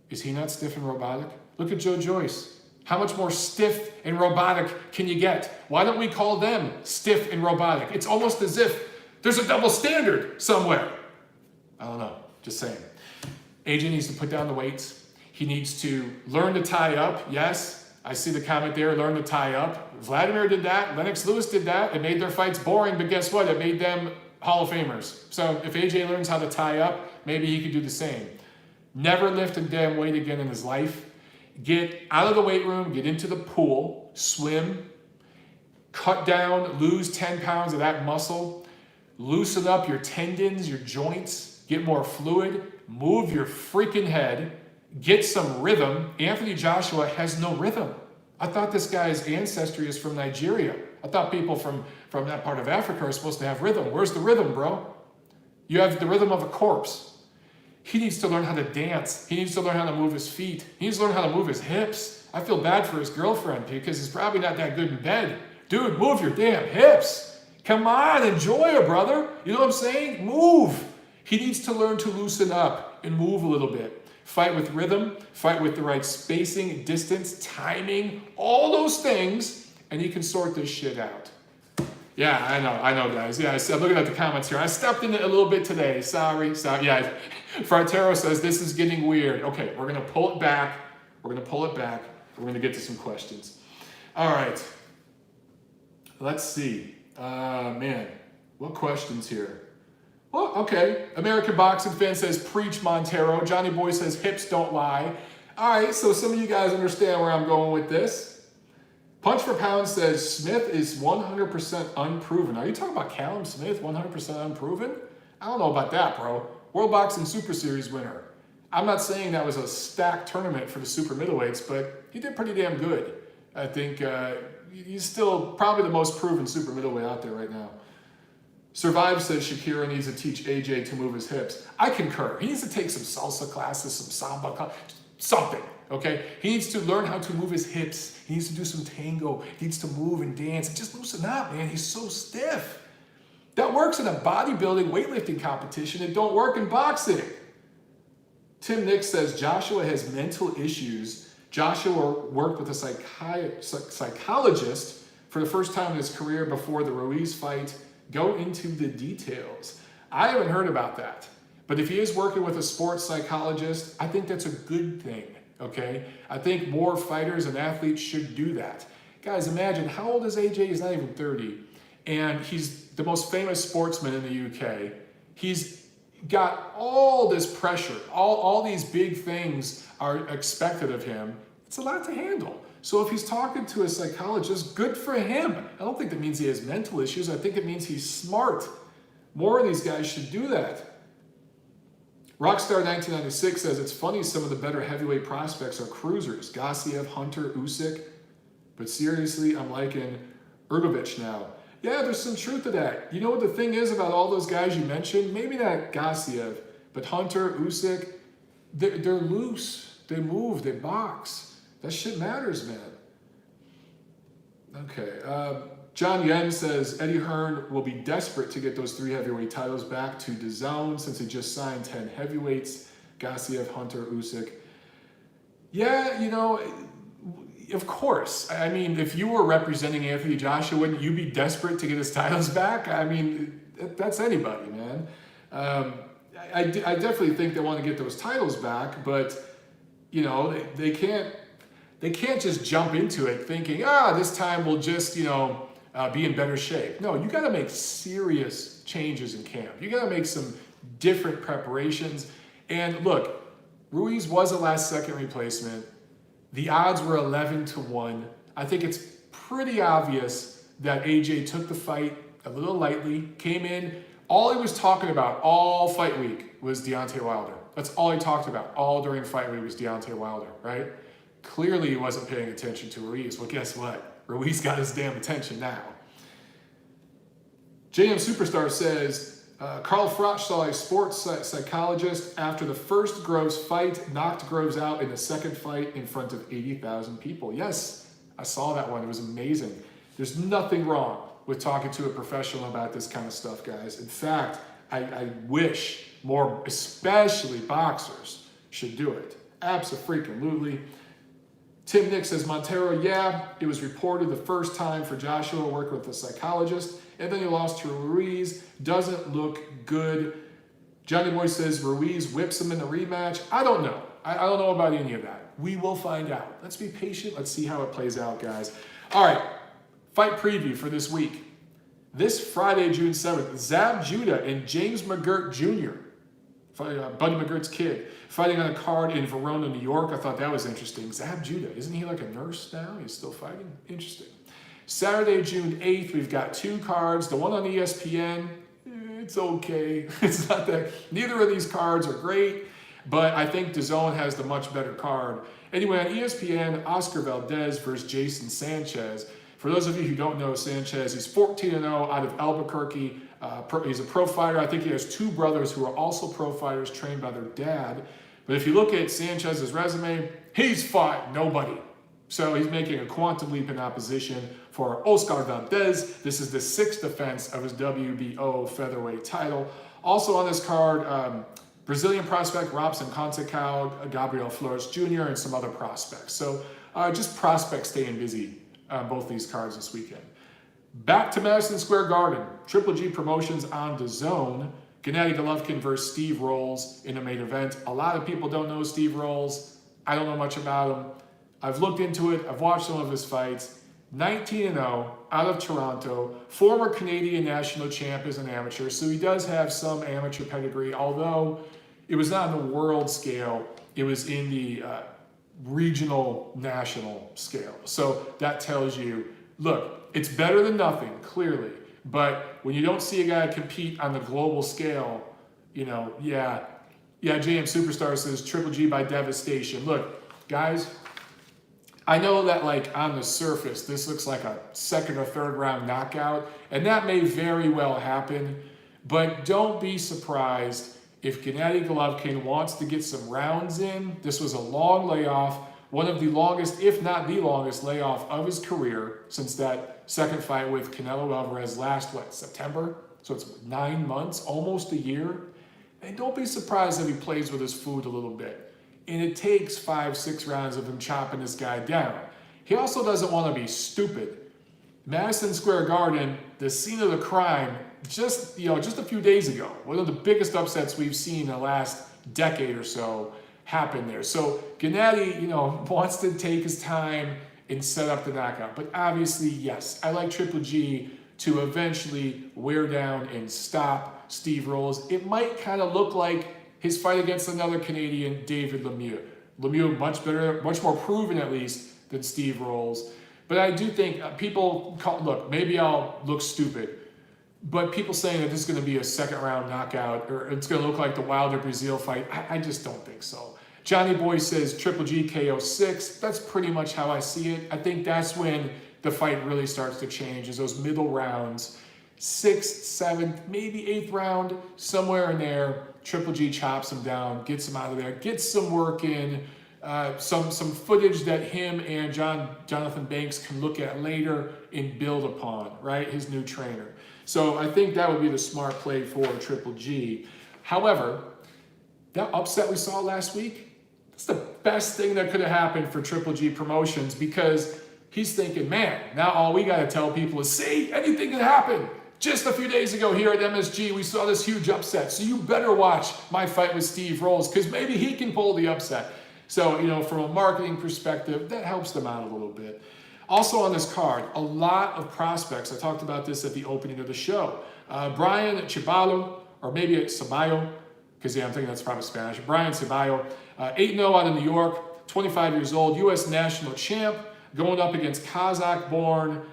Is he not stiff and robotic? Look at Joe Joyce. How much more stiff and robotic can you get? Why don't we call them stiff and robotic? It's almost as if there's a double standard somewhere. I don't know, just saying. AJ needs to put down the weights. He needs to learn to tie up. Yes, I see the comment there, learn to tie up. Vladimir did that. Lennox Lewis did that. It made their fights boring, but guess what? It made them Hall of Famers. So if AJ learns how to tie up, maybe he could do the same. Never lift a damn weight again in his life. Get out of the weight room, get into the pool, swim, cut down, lose 10 pounds of that muscle, loosen up your tendons, your joints, get more fluid, move your freaking head, get some rhythm. Anthony Joshua has no rhythm. I thought this guy's ancestry is from Nigeria. I thought people from that part of Africa are supposed to have rhythm. Where's the rhythm, bro? You have the rhythm of a corpse. He needs to learn how to dance. He needs to learn how to move his feet. He needs to learn how to move his hips. I feel bad for his girlfriend because he's probably not that good in bed. Dude, move your damn hips. Come on, enjoy it, brother. You know what I'm saying? Move. He needs to learn to loosen up and move a little bit. Fight with rhythm, fight with the right spacing, distance, timing, all those things, and he can sort this shit out. Yeah, I know, guys. Yeah, I'm looking at the comments here. I stepped in it a little bit today. Sorry. Yeah, Frontero says this is getting weird. Okay, we're gonna pull it back. We're gonna get to some questions. All right. Let's see. Man, what questions here? Well, okay. American Boxing Fan says preach Montero. Johnny Boy says hips don't lie. All right, so some of you guys understand where I'm going with this. Punch for Pound says Smith is 100% unproven. Are you talking about Callum Smith, 100% unproven? I don't know about that, bro. World Boxing Super Series winner. I'm not saying that was a stacked tournament for the super middleweights, but he did pretty damn good. I think he's still probably the most proven super middleweight out there right now. Survive says Shakira needs to teach AJ to move his hips. I concur. He needs to take some salsa classes, some samba classes, something. Okay, he needs to learn how to move his hips. He needs to do some tango. He needs to move and dance and just loosen up, man. He's so stiff. That works in a bodybuilding, weightlifting competition. It don't work in boxing. Tim Nick says Joshua has mental issues. Joshua worked with a psychologist for the first time in his career before the Ruiz fight. Go into the details. I haven't heard about that. But if he is working with a sports psychologist, I think that's a good thing. Okay, I think more fighters and athletes should do that. Guys, imagine how old is AJ? He's not even 30. And he's the most famous sportsman in the UK. He's got all this pressure. All these big things are expected of him. It's a lot to handle. So if he's talking to a psychologist, good for him. I don't think that means he has mental issues. I think it means he's smart. More of these guys should do that. Rockstar 1996 says, it's funny some of the better heavyweight prospects are cruisers. Gassiev, Hunter, Usyk. But seriously, I'm liking Ergovich now. Yeah, there's some truth to that. You know what the thing is about all those guys you mentioned? Maybe not Gassiev, but Hunter, Usyk, they're loose. They move, they box. That shit matters, man. Okay, John Yen says Eddie Hearn will be desperate to get those 3 heavyweight titles back to DAZN since he just signed 10 heavyweights. Gassiev, Hunter, Usyk. Yeah, you know, of course. I mean, if you were representing Anthony Joshua, wouldn't you be desperate to get his titles back? I mean, that's anybody, man. I definitely think they want to get those titles back, but you know, they can't just jump into it thinking, this time we'll just, you know, be in better shape. No, you got to make serious changes in camp. You got to make some different preparations. And look, Ruiz was a last-second replacement. The odds were 11-1. I think it's pretty obvious that AJ took the fight a little lightly, came in. All he was talking about all fight week was Deontay Wilder. That's all he talked about all during fight week was Deontay Wilder, right? Clearly he wasn't paying attention to Ruiz. Well, guess what? Ruiz got his damn attention now. JM Superstar says, Carl Froch saw a sports psychologist after the first Groves fight, knocked Groves out in the second fight in front of 80,000 people. Yes, I saw that one. It was amazing. There's nothing wrong with talking to a professional about this kind of stuff, guys. In fact, I wish more, especially boxers, should do it. Abso-freaking-lutely. Tim Nick says, Montero, yeah, it was reported the first time for Joshua working with a psychologist, and then he lost to Ruiz. Doesn't look good. Johnny Boy says Ruiz whips him in the rematch. I don't know. I don't know about any of that. We will find out. Let's be patient. Let's see how it plays out, guys. All right, fight preview for this week. This Friday, June 7th, Zab Judah and James McGirt Jr., Buddy McGirt's kid, fighting on a card in Verona, New York. I thought that was interesting. Zab Judah, isn't he like a nurse now? He's still fighting? Interesting. Saturday, June 8th, we've got two cards. The one on ESPN, it's okay. It's not that, neither of these cards are great, but I think DAZN has the much better card. Anyway, on ESPN, Oscar Valdez versus Jason Sanchez. For those of you who don't know Sanchez, he's 14-0 out of Albuquerque. He's a pro fighter. I think he has two brothers who are also pro fighters trained by their dad. But if you look at Sanchez's resume, he's fought nobody. So he's making a quantum leap in opposition for Oscar Valdez. This is the sixth defense of his WBO featherweight title. Also on this card, Brazilian prospect Robson Conceição, Gabriel Flores Jr., and some other prospects. So just prospects staying busy on both these cards this weekend. Back to Madison Square Garden. Triple G Promotions on DAZN. Gennady Golovkin versus Steve Rolls in the main event. A lot of people don't know Steve Rolls. I don't know much about him. I've looked into it. I've watched some of his fights. 19-0 out of Toronto. Former Canadian national champ as an amateur. So he does have some amateur pedigree, although it was not on the world scale. It was in the regional national scale. So that tells you, look, it's better than nothing, clearly. But when you don't see a guy compete on the global scale, you know, yeah, JM Superstar says Triple G by devastation. Look, guys, I know that like on the surface, this looks like a second or third round knockout, and that may very well happen, but don't be surprised if Gennady Golovkin wants to get some rounds in. This was a long layoff, one of the longest, if not the longest layoff of his career since that second fight with Canelo Alvarez last, September? So it's 9 months, almost a year. And don't be surprised if he plays with his food a little bit. And it takes 5-6 rounds of him chopping this guy down. He also doesn't want to be stupid. Madison Square Garden, the scene of the crime, just a few days ago, one of the biggest upsets we've seen in the last decade or so happened there. So Gennady, wants to take his time and set up the knockout. But obviously, yes, I like Triple G to eventually wear down and stop Steve Rolls. It might kind of look like his fight against another Canadian, David Lemieux. Lemieux much better, much more proven at least than Steve Rolls. But I do think look, maybe I'll look stupid, but people saying that this is going to be a second round knockout or it's going to look like the Wilder Brazil fight, I just don't think so. Johnny Boy says Triple G KO 6. That's pretty much how I see it. I think that's when the fight really starts to change, is those middle rounds. 6th, 7th, maybe 8th round, somewhere in there, Triple G chops him down, gets him out of there, gets some work in, some footage that him and Jonathan Banks can look at later and build upon, right? His new trainer. So I think that would be the smart play for Triple G. However, that upset we saw last week, that's the best thing that could have happened for Triple G Promotions, because he's thinking, man, now all we got to tell people is, see, anything can happen. Just a few days ago here at MSG, we saw this huge upset. So you better watch my fight with Steve Rolls, because maybe he can pull the upset. So, from a marketing perspective, that helps them out a little bit. Also on this card, a lot of prospects. I talked about this at the opening of the show. Brian Chibalo, or maybe it's Sabayo, because yeah, I'm thinking that's probably Spanish. Brian Ceballo, 8-0 out of New York, 25 years old, U.S. national champ, going up against Kazakh-born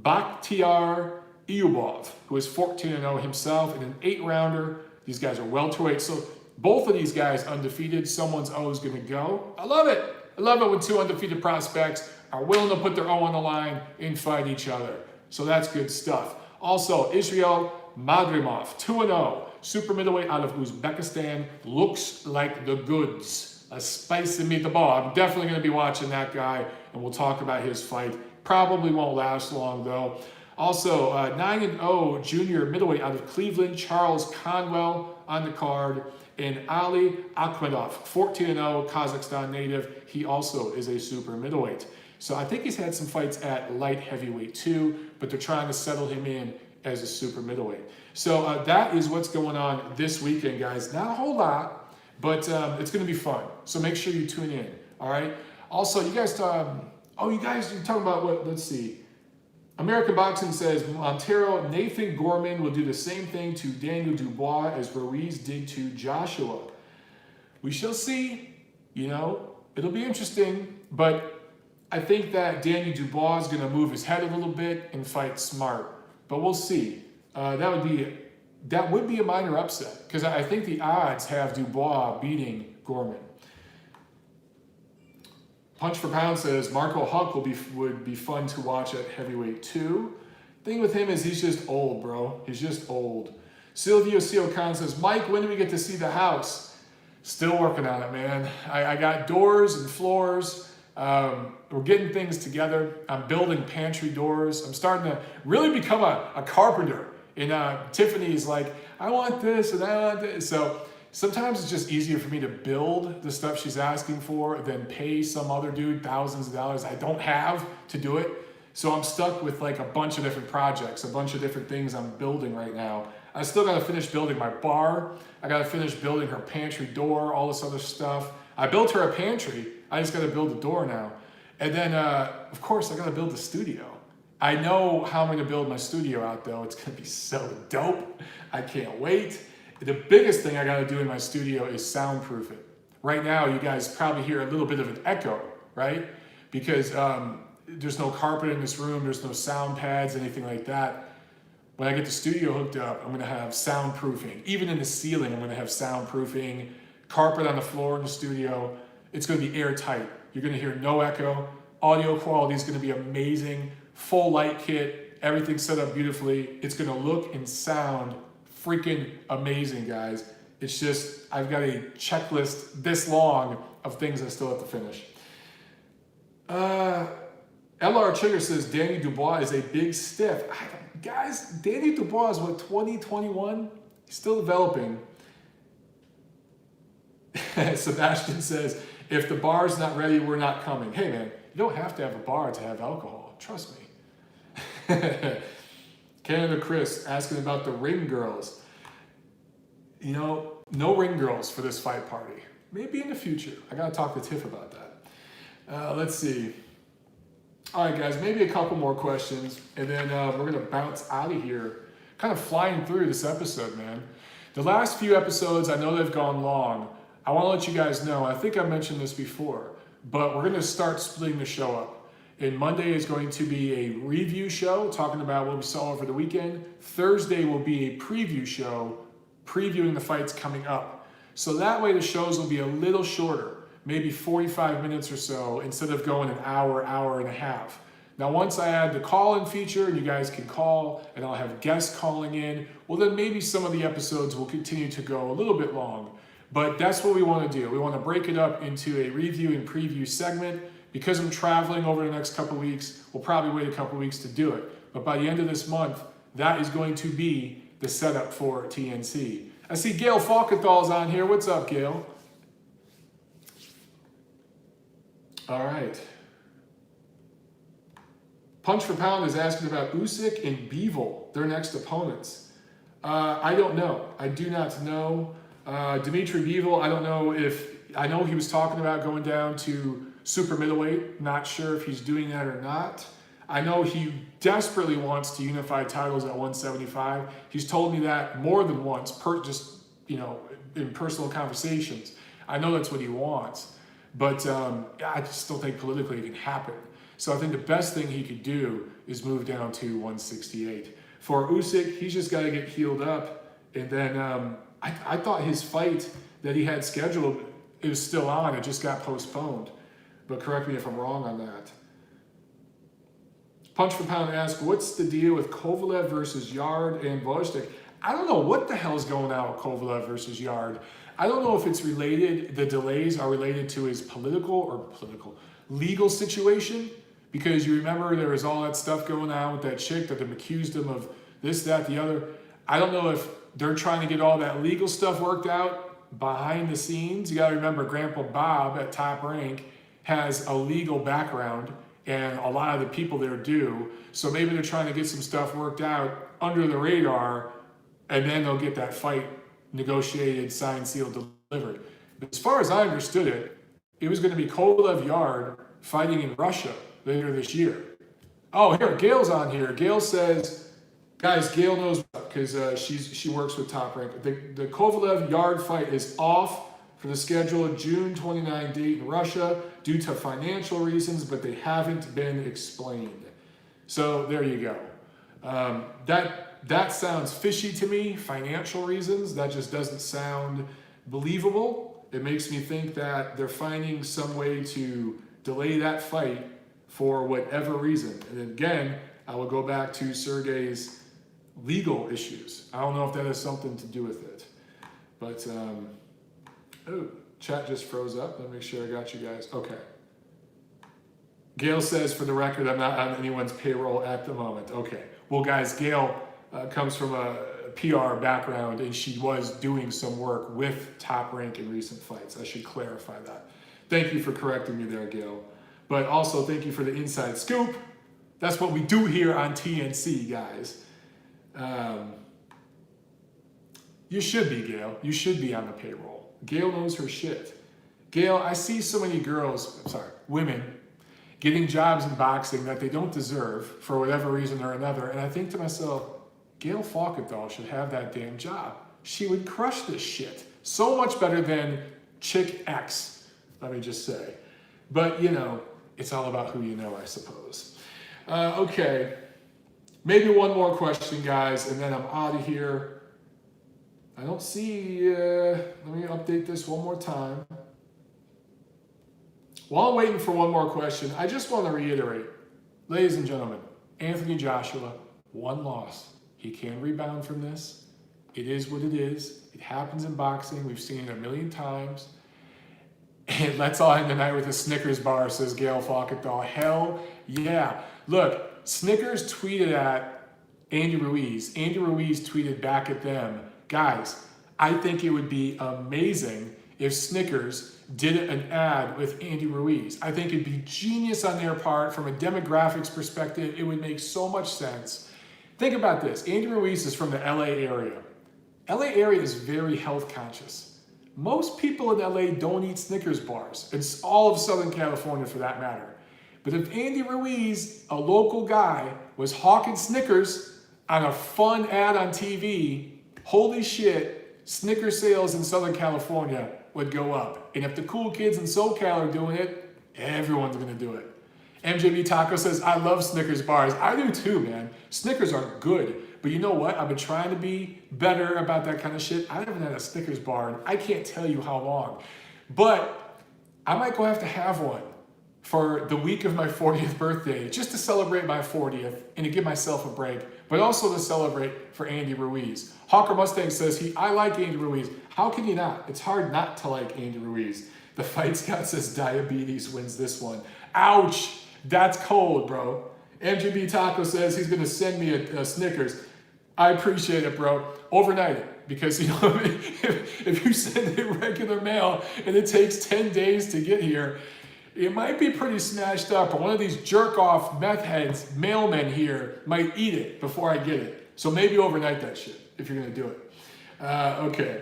Bakhtiar Iyubov, who is 14-0 himself in an 8-rounder. These guys are welterweight, so both of these guys undefeated. Someone's always going to go. I love it. I love it when two undefeated prospects are willing to put their O on the line and fight each other. So that's good stuff. Also, Israel Madrimov, 2-0, super middleweight out of Uzbekistan, looks like the goods. A spicy meatball. I'm definitely going to be watching that guy, and we'll talk about his fight. Probably won't last long, though. Also, 9-0 junior middleweight out of Cleveland, Charles Conwell on the card. And Ali Akhmedov, 14-0, Kazakhstan native. He also is a super middleweight. So I think he's had some fights at light heavyweight too, but they're trying to settle him in as a super middleweight. So that is what's going on this weekend, guys. Not a whole lot, but it's going to be fun. So make sure you tune in, all right? Also, you guys, you're talking about what, let's see. American Boxing says Montero, Nathan Gorman will do the same thing to Daniel Dubois as Ruiz did to Joshua. We shall see. You know, it'll be interesting, but I think that Daniel Dubois is going to move his head a little bit and fight smart. But we'll see. That would be a minor upset because I think the odds have Dubois beating Gorman. Punch for Pound says Marco Huck would be fun to watch at heavyweight too. Thing with him is he's just old, bro. He's just old. Silvio C. Khan says, Mike, when do we get to see the house? Still working on it, man. I got doors and floors. We're getting things together. I'm building pantry doors. I'm starting to really become a carpenter. And Tiffany's like, I want this and I want this. So sometimes it's just easier for me to build the stuff she's asking for than pay some other dude thousands of dollars I don't have to do it. So I'm stuck with like a bunch of different projects, a bunch of different things I'm building right now. I still got to finish building my bar. I got to finish building her pantry door, all this other stuff. I built her a pantry. I just got to build the door now. And then, of course, I got to build the studio. I know how I'm going to build my studio out, though. It's going to be so dope. I can't wait. The biggest thing I got to do in my studio is soundproof it. Right now, you guys probably hear a little bit of an echo, right? Because there's no carpet in this room. There's no sound pads, anything like that. When I get the studio hooked up, I'm going to have soundproofing. Even in the ceiling, I'm going to have soundproofing. Carpet on the floor in the studio. It's going to be airtight. You're going to hear no echo. Audio quality is going to be amazing. Full light kit. Everything set up beautifully. It's going to look and sound freaking amazing, guys. It's just, I've got a checklist this long of things I still have to finish. LR Trigger says Danny Dubois is a big stiff. Guys, Danny Dubois is what, 2021? He's still developing. Sebastian says, if the bar's not ready, we're not coming. Hey man, you don't have to have a bar to have alcohol. Trust me. Canada Chris asking about the ring girls. You know, no ring girls for this fight party. Maybe in the future. I gotta talk to Tiff about that. Let's see. All right, guys, maybe a couple more questions, and then we're gonna bounce out of here. Kind of flying through this episode, man. The last few episodes, I know they've gone long. I want to let you guys know, I think I mentioned this before, but we're going to start splitting the show up. And Monday is going to be a review show, talking about what we saw over the weekend. Thursday will be a preview show, previewing the fights coming up. So that way the shows will be a little shorter, maybe 45 minutes or so, instead of going an hour, hour and a half. Now, once I add the call-in feature, and you guys can call, and I'll have guests calling in, well, then maybe some of the episodes will continue to go a little bit long. But that's what we want to do. We want to break it up into a review and preview segment. Because I'm traveling over the next couple weeks, we'll probably wait a couple weeks to do it. But by the end of this month, that is going to be the setup for TNC. I see Gail Falkenthal's on here. What's up, Gail? All right. Punch for Pound is asking about Usyk and Bivol, their next opponents. I don't know. I do not know. Dimitri Bivol, I don't know I know he was talking about going down to super middleweight. Not sure if he's doing that or not. I know he desperately wants to unify titles at 175. He's told me that more than once, just, you know, in personal conversations. I know that's what he wants, but I just don't think politically it can happen. So I think the best thing he could do is move down to 168. For Usyk, he's just got to get healed up. And then I thought his fight that he had scheduled, it was still on. It just got postponed. But correct me if I'm wrong on that. Punch for Pound asks, what's the deal with Kovalev versus Yard and Wojtek? I don't know what the hell's going on with Kovalev versus Yard. I don't know if it's related, the delays are related to his legal situation. Because you remember there was all that stuff going on with that chick that accused him of this, that, the other. I don't know if they're trying to get all that legal stuff worked out behind the scenes. You got to remember Grandpa Bob at Top Rank has a legal background and a lot of the people there do. So maybe they're trying to get some stuff worked out under the radar and then they'll get that fight negotiated, signed, sealed, delivered. But as far as I understood it, it was going to be Kovalev Yard fighting in Russia later this year. Oh, here, Gail's on here. Gail says, guys, Gail knows because she works with Top Rank. The Kovalev Yard fight is off for the scheduled June 29 date in Russia due to financial reasons, but they haven't been explained. So there you go. That sounds fishy to me, financial reasons. That just doesn't sound believable. It makes me think that they're finding some way to delay that fight for whatever reason. And again, I will go back to Sergey's legal issues. I don't know if that has something to do with it. But, oh, chat just froze up. Let me make sure I got you guys. Okay. Gail says, for the record, I'm not on anyone's payroll at the moment. Okay. Well, guys, Gail comes from a PR background, and she was doing some work with Top Rank in recent fights. I should clarify that. Thank you for correcting me there, Gail. But also, thank you for the inside scoop. That's what we do here on TNC, guys. You should be, Gail. You should be on the payroll. Gail knows her shit. Gail, I see so many women, getting jobs in boxing that they don't deserve for whatever reason or another. And I think to myself, Gail Falkenthal should have that damn job. She would crush this shit. So much better than Chick X, let me just say. But, you know, it's all about who you know, I suppose. Okay, maybe one more question, guys, and then I'm out of here. I don't see, let me update this one more time. While I'm waiting for one more question, I just want to reiterate, ladies and gentlemen, Anthony Joshua, one loss. He can rebound from this. It is what it is. It happens in boxing. We've seen it a million times. And let's all end the night with a Snickers bar, says Gail Falkenthal. Hell yeah. Look, Snickers tweeted at Andy Ruiz. Andy Ruiz tweeted back at them, guys, I think it would be amazing if Snickers did an ad with Andy Ruiz. I think it'd be genius on their part from a demographics perspective. It would make so much sense. Think about this. Andy Ruiz is from the LA area. LA area is very health conscious. Most people in LA don't eat Snickers bars. It's all of Southern California for that matter. But if Andy Ruiz, a local guy, was hawking Snickers on a fun ad on TV, holy shit, Snickers sales in Southern California would go up. And if the cool kids in SoCal are doing it, everyone's gonna do it. MJB Taco says, I love Snickers bars. I do too, man. Snickers are good. But you know what? I've been trying to be better about that kind of shit. I haven't had a Snickers bar and I can't tell you how long. But I might go have one for the week of my 40th birthday, just to celebrate my 40th and to give myself a break, but also to celebrate for Andy Ruiz. Hawker Mustang says, I like Andy Ruiz. How can you not? It's hard not to like Andy Ruiz. The Fight Scout says diabetes wins this one. Ouch, that's cold, bro. MGB Taco says he's gonna send me a Snickers. I appreciate it, bro. Overnight it, because you know, if you send it regular mail and it takes 10 days to get here, it might be pretty smashed up, or one of these jerk-off meth heads, mailmen here, might eat it before I get it. So maybe overnight that shit, if you're gonna do it. Okay.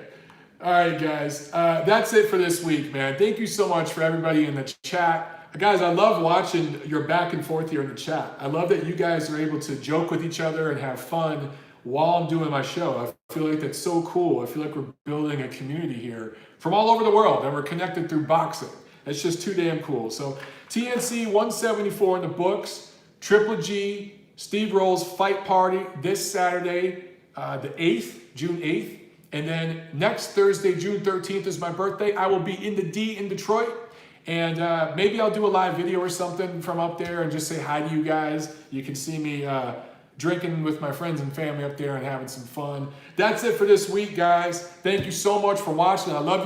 All right, guys. That's it for this week, man. Thank you so much for everybody in the chat. Guys, I love watching your back and forth here in the chat. I love that you guys are able to joke with each other and have fun while I'm doing my show. I feel like that's so cool. I feel like we're building a community here from all over the world, and we're connected through boxing. It's just too damn cool. So TNC 174 in the books. Triple G, Steve Rolls Fight Party this Saturday, the 8th, June 8th. And then next Thursday, June 13th is my birthday. I will be in the D in Detroit. And maybe I'll do a live video or something from up there and just say hi to you guys. You can see me drinking with my friends and family up there and having some fun. That's it for this week, guys. Thank you so much for watching. I love you.